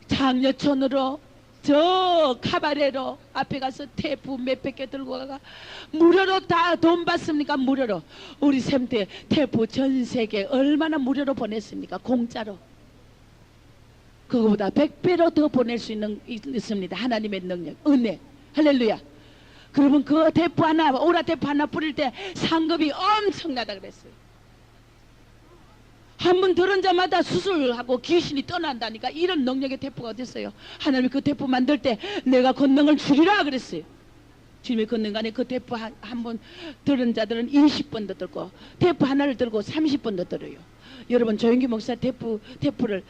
A: 장려촌으로 저 카바레로 앞에 가서 테이프 몇백 개 들고 가가 무료로 다 돈 받습니까? 무료로. 우리 샘때 테이프 전 세계 얼마나 무료로 보냈습니까? 공짜로. 그거보다 100배로 더 보낼 수 있습니다. 하나님의 능력, 은혜. 할렐루야. 그러면 그 테이프 하나, 오라 테이프 하나 뿌릴 때 상급이 엄청나다 그랬어요. 한 번 들은 자마다 수술하고 귀신이 떠난다니까. 이런 능력의 테이프가 어딨어요. 하나님이 그 테이프 만들 때 내가 권능을 주리라 그랬어요. 주님의 권능 안에 그 테이프 한 번 들은 자들은 20번도 들고, 테이프 하나를 들고 30번도 들어요. 여러분, 조영기 목사 테이프를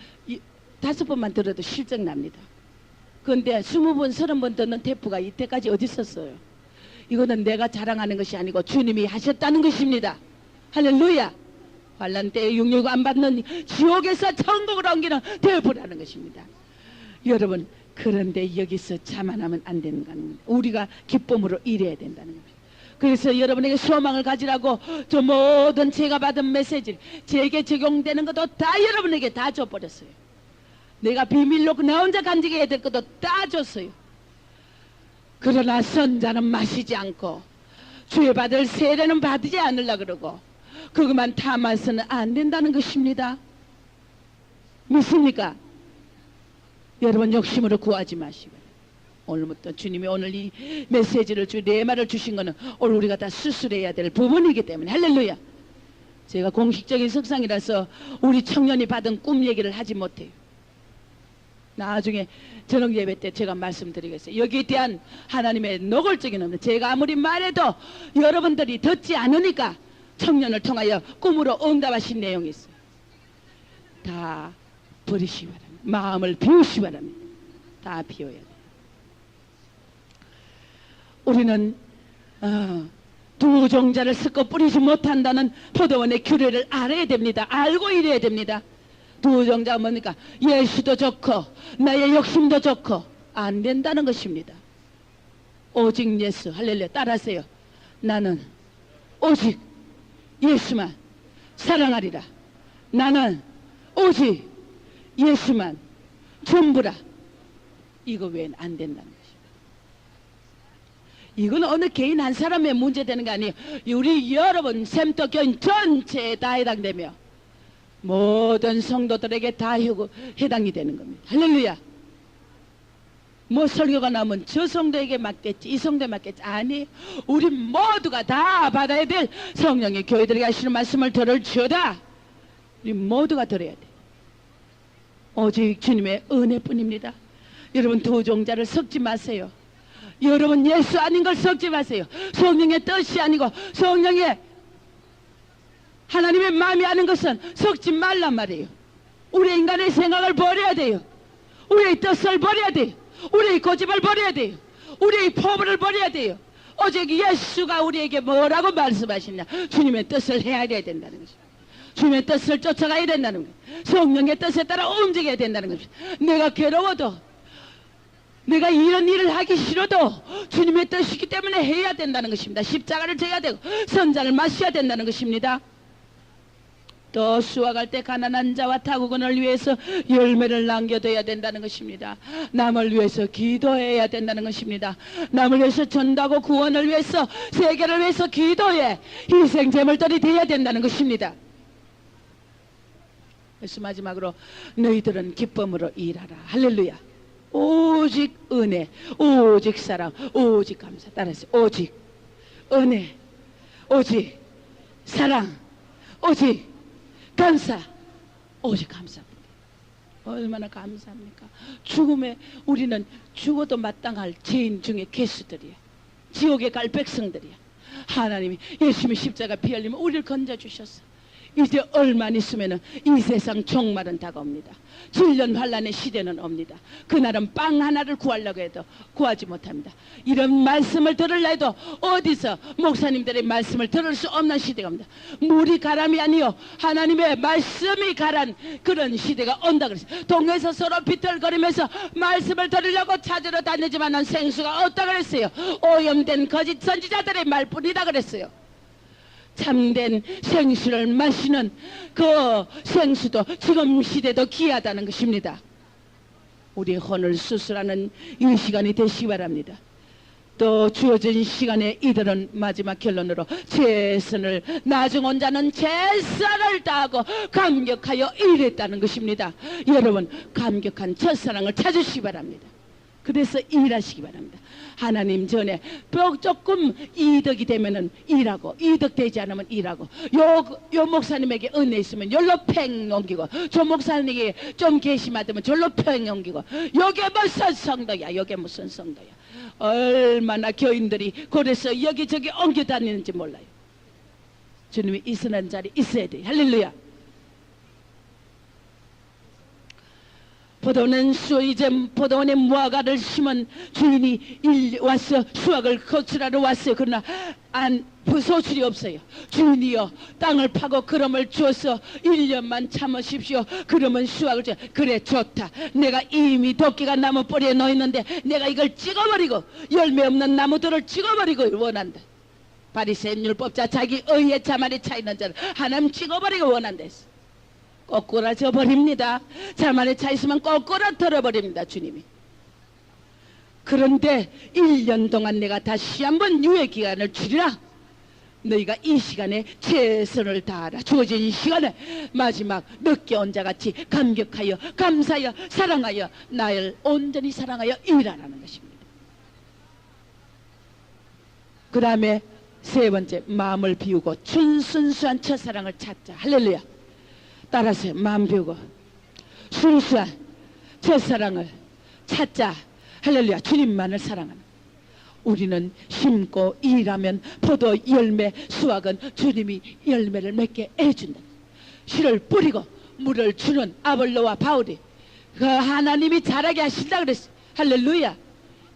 A: 5번만 들어도 실적 납니다. 그런데 20번, 30번 듣는 테이프가 이때까지 어디 있었어요? 이거는 내가 자랑하는 것이 아니고 주님이 하셨다는 것입니다. 할렐루야. 환난 때에 육육 안 받는 지옥에서 천국으로 옮기는 테이프라는 것입니다. 여러분, 그런데 여기서 자만하면 안 되는 겁니다. 우리가 기쁨으로 일해야 된다는 겁니다. 그래서 여러분에게 소망을 가지라고 저 모든 제가 받은 메시지를 제게 적용되는 것도 다 여러분에게 다 줘버렸어요. 내가 비밀로 나 혼자 간직해야 될 것도 다 줬어요. 그러나 선자는 마시지 않고 주의 받을 세례는 받지 않으려고 그러고 그것만 탐해서는 안 된다는 것입니다. 믿습니까? 여러분, 욕심으로 구하지 마시고 오늘부터 주님이 오늘 이 메시지를 내 말을 주신 거는 오늘 우리가 다 수술해야 될 부분이기 때문에. 할렐루야. 제가 공식적인 석상이라서 우리 청년이 받은 꿈 얘기를 하지 못해요. 나중에 저녁 예배 때 제가 말씀드리겠어요. 여기에 대한 하나님의 노골적인 없는, 제가 아무리 말해도 여러분들이 듣지 않으니까 청년을 통하여 꿈으로 응답하신 내용이 있어요. 다 버리시 바랍니다. 마음을 비우시 바랍니다. 다 비워야 돼요. 우리는 두 종자를 섞어 뿌리지 못한다는 포도원의 규례를 알아야 됩니다. 알고 일해야 됩니다. 두 종자가 뭡니까? 예수도 좋고 나의 욕심도 좋고 안 된다는 것입니다. 오직 예수. 할렐루야. 따라하세요. 나는 오직 예수만 사랑하리라. 나는 오직 예수만 전부라. 이거 외엔 안 된다는 것입니다. 이건 어느 개인 한 사람의 문제되는 게 아니에요. 우리 여러분 샘터교인 전체에 다 해당되며 모든 성도들에게 다 해당이 되는 겁니다. 할렐루야. 뭐 설교가 나오면 저 성도에게 맞겠지, 이 성도에 맞겠지. 아니, 우리 모두가 다 받아야 될 성령의 교회들에게 하시는 말씀을 들을지어다. 우리 모두가 들어야 돼. 오직 주님의 은혜뿐입니다. 여러분, 두 종자를 섞지 마세요. 여러분, 예수 아닌 걸 섞지 마세요. 성령의 뜻이 아니고 성령의 하나님의 마음이 아는 것은 섞지 말란 말이에요. 우리 인간의 생각을 버려야 돼요. 우리의 뜻을 버려야 돼요. 우리의 고집을 버려야 돼요. 우리의 포부를 버려야 돼요. 오직 예수가 우리에게 뭐라고 말씀하시냐, 주님의 뜻을 헤아려야 된다는 것입니다. 주님의 뜻을 쫓아가야 된다는 거예요. 성령의 뜻에 따라 움직여야 된다는 것입니다. 내가 괴로워도, 내가 이런 일을 하기 싫어도 주님의 뜻이기 때문에 해야 된다는 것입니다. 십자가를 져야 되고 선자를 마셔야 된다는 것입니다. 또 수확할 때 가난한 자와 타국원을 위해서 열매를 남겨둬야 된다는 것입니다. 남을 위해서 기도해야 된다는 것입니다. 남을 위해서 전도하고 구원을 위해서, 세계를 위해서 기도해 희생 제물들이 되어야 된다는 것입니다. 그래서 마지막으로 너희들은 기쁨으로 일하라. 할렐루야. 오직 은혜, 오직 사랑, 오직 감사. 따라서 오직 은혜, 오직 사랑, 오직 감사, 오직 감사. 얼마나 감사합니까? 죽음에 우리는 죽어도 마땅할 죄인 중에 개수들이야. 지옥에 갈 백성들이야. 하나님이 예수님의 십자가 피 흘리면 우리를 건져주셨어. 이제 얼마나 있으면 이 세상 종말은 다가옵니다. 질년 환란의 시대는 옵니다. 그날은 빵 하나를 구하려고 해도 구하지 못합니다. 이런 말씀을 들으려 해도 어디서 목사님들의 말씀을 들을 수 없는 시대가 옵니다. 물이 가람이 아니요 하나님의 말씀이 가란 그런 시대가 온다 그랬어요. 동에서 서로 비틀거리면서 말씀을 들으려고 찾으러 다니지만은 생수가 없다 그랬어요. 오염된 거짓 선지자들의 말뿐이다 그랬어요. 참된 생수를 마시는 그 생수도 지금 시대도 귀하다는 것입니다. 우리의 혼을 수술하는 이 시간이 되시기 바랍니다. 또 주어진 시간에 이들은 마지막 결론으로 최선을 나중온 자는 최선을 다하고 감격하여 일했다는 것입니다. 여러분 감격한 첫사랑을 찾으시기 바랍니다. 그래서 일하시기 바랍니다. 하나님 전에 조금 이득이 되면은 일하고, 이득되지 않으면 일하고, 요 목사님에게 은혜 있으면 열로 팽 넘기고, 저 목사님에게 좀 계시마되면 절로 팽 넘기고, 요게 무슨 성도야, 요게 무슨 성도야. 얼마나 교인들이 그래서 여기저기 옮겨 다니는지 몰라요. 주님이 있으는 자리 있어야 돼요. 할렐루야. 포도는 이제 포도원에 무화과를 심은 주인이 와서 수확을 거출하러 왔어요. 그러나 소출이 없어요. 주인이여 땅을 파고 그름을 주어서 1년만 참으십시오. 그러면 수확을 줘. 그래 좋다. 내가 이미 도끼가 나무 뿌리에 놓였는데 내가 이걸 찍어버리고 열매 없는 나무들을 찍어버리고 원한다. 바리새인 율법자 자기 의의 자만이 차 있는 자를 하나님 찍어버리고 원한다 했어. 거꾸라져 버립니다. 자만에 차 있으면 거꾸로 털어버립니다. 주님이. 그런데 1년 동안 내가 다시 한번 유예 기간을 주리라. 너희가 이 시간에 최선을 다하라. 주어진 시간에 마지막 늦게 온 자같이 감격하여 감사하여 사랑하여 나를 온전히 사랑하여 일하라는 것입니다. 그 다음에 세 번째, 마음을 비우고 순수한 첫사랑을 찾자. 할렐루야. 따라서 마음 비우고 순수한 첫사랑을 찾자. 할렐루야. 주님만을 사랑하는. 우리는 심고 일하면 포도 열매 수확은 주님이 열매를 맺게 해준다. 씨를 뿌리고 물을 주는 아볼로와 바울이 그 하나님이 자라게 하신다 그랬어요. 할렐루야.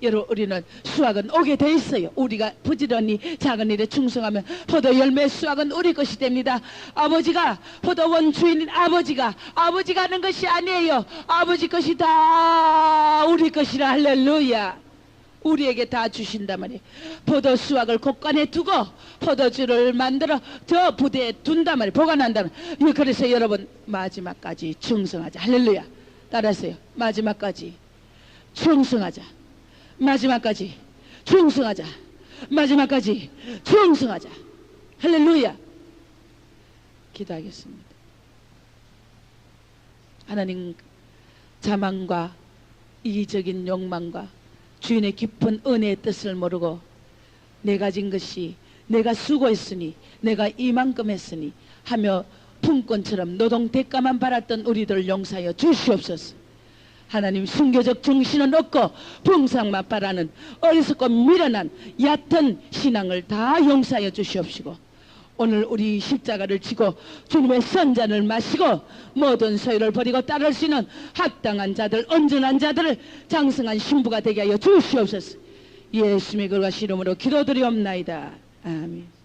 A: 여러분 우리는 수확은 오게 돼 있어요. 우리가 부지런히 작은 일에 충성하면 포도 열매 수확은 우리 것이 됩니다. 아버지가 포도원 주인인 아버지가 하는 것이 아니에요. 아버지 것이 다 우리 것이라. 할렐루야. 우리에게 다 주신단 말이에요. 포도 수확을 곳간에 두고 포도주를 만들어 저 부대에 둔단 말이에요. 보관한다는. 그래서 여러분 마지막까지 충성하자. 할렐루야. 따라하세요. 마지막까지 충성하자. 마지막까지 충성하자. 마지막까지 충성하자. 할렐루야. 기도하겠습니다. 하나님, 자만과 이기적인 욕망과 주인의 깊은 은혜의 뜻을 모르고 내가 가진 것이 내가 수고했으니 내가 이만큼 했으니 하며 품권처럼 노동 대가만 바랐던 우리들 용서하여 주시옵소서. 하나님, 순교적 정신은 없고 봉상만 바라는 어리석고 미련한 얕은 신앙을 다 용서하여 주시옵시고, 오늘 우리 십자가를 지고 주님의 선잔을 마시고 모든 소유를 버리고 따를 수 있는 합당한 자들, 온전한 자들을 장성한 신부가 되게 하여 주시옵소서. 예수님의 거룩하신 이름으로 기도드리옵나이다. 아멘.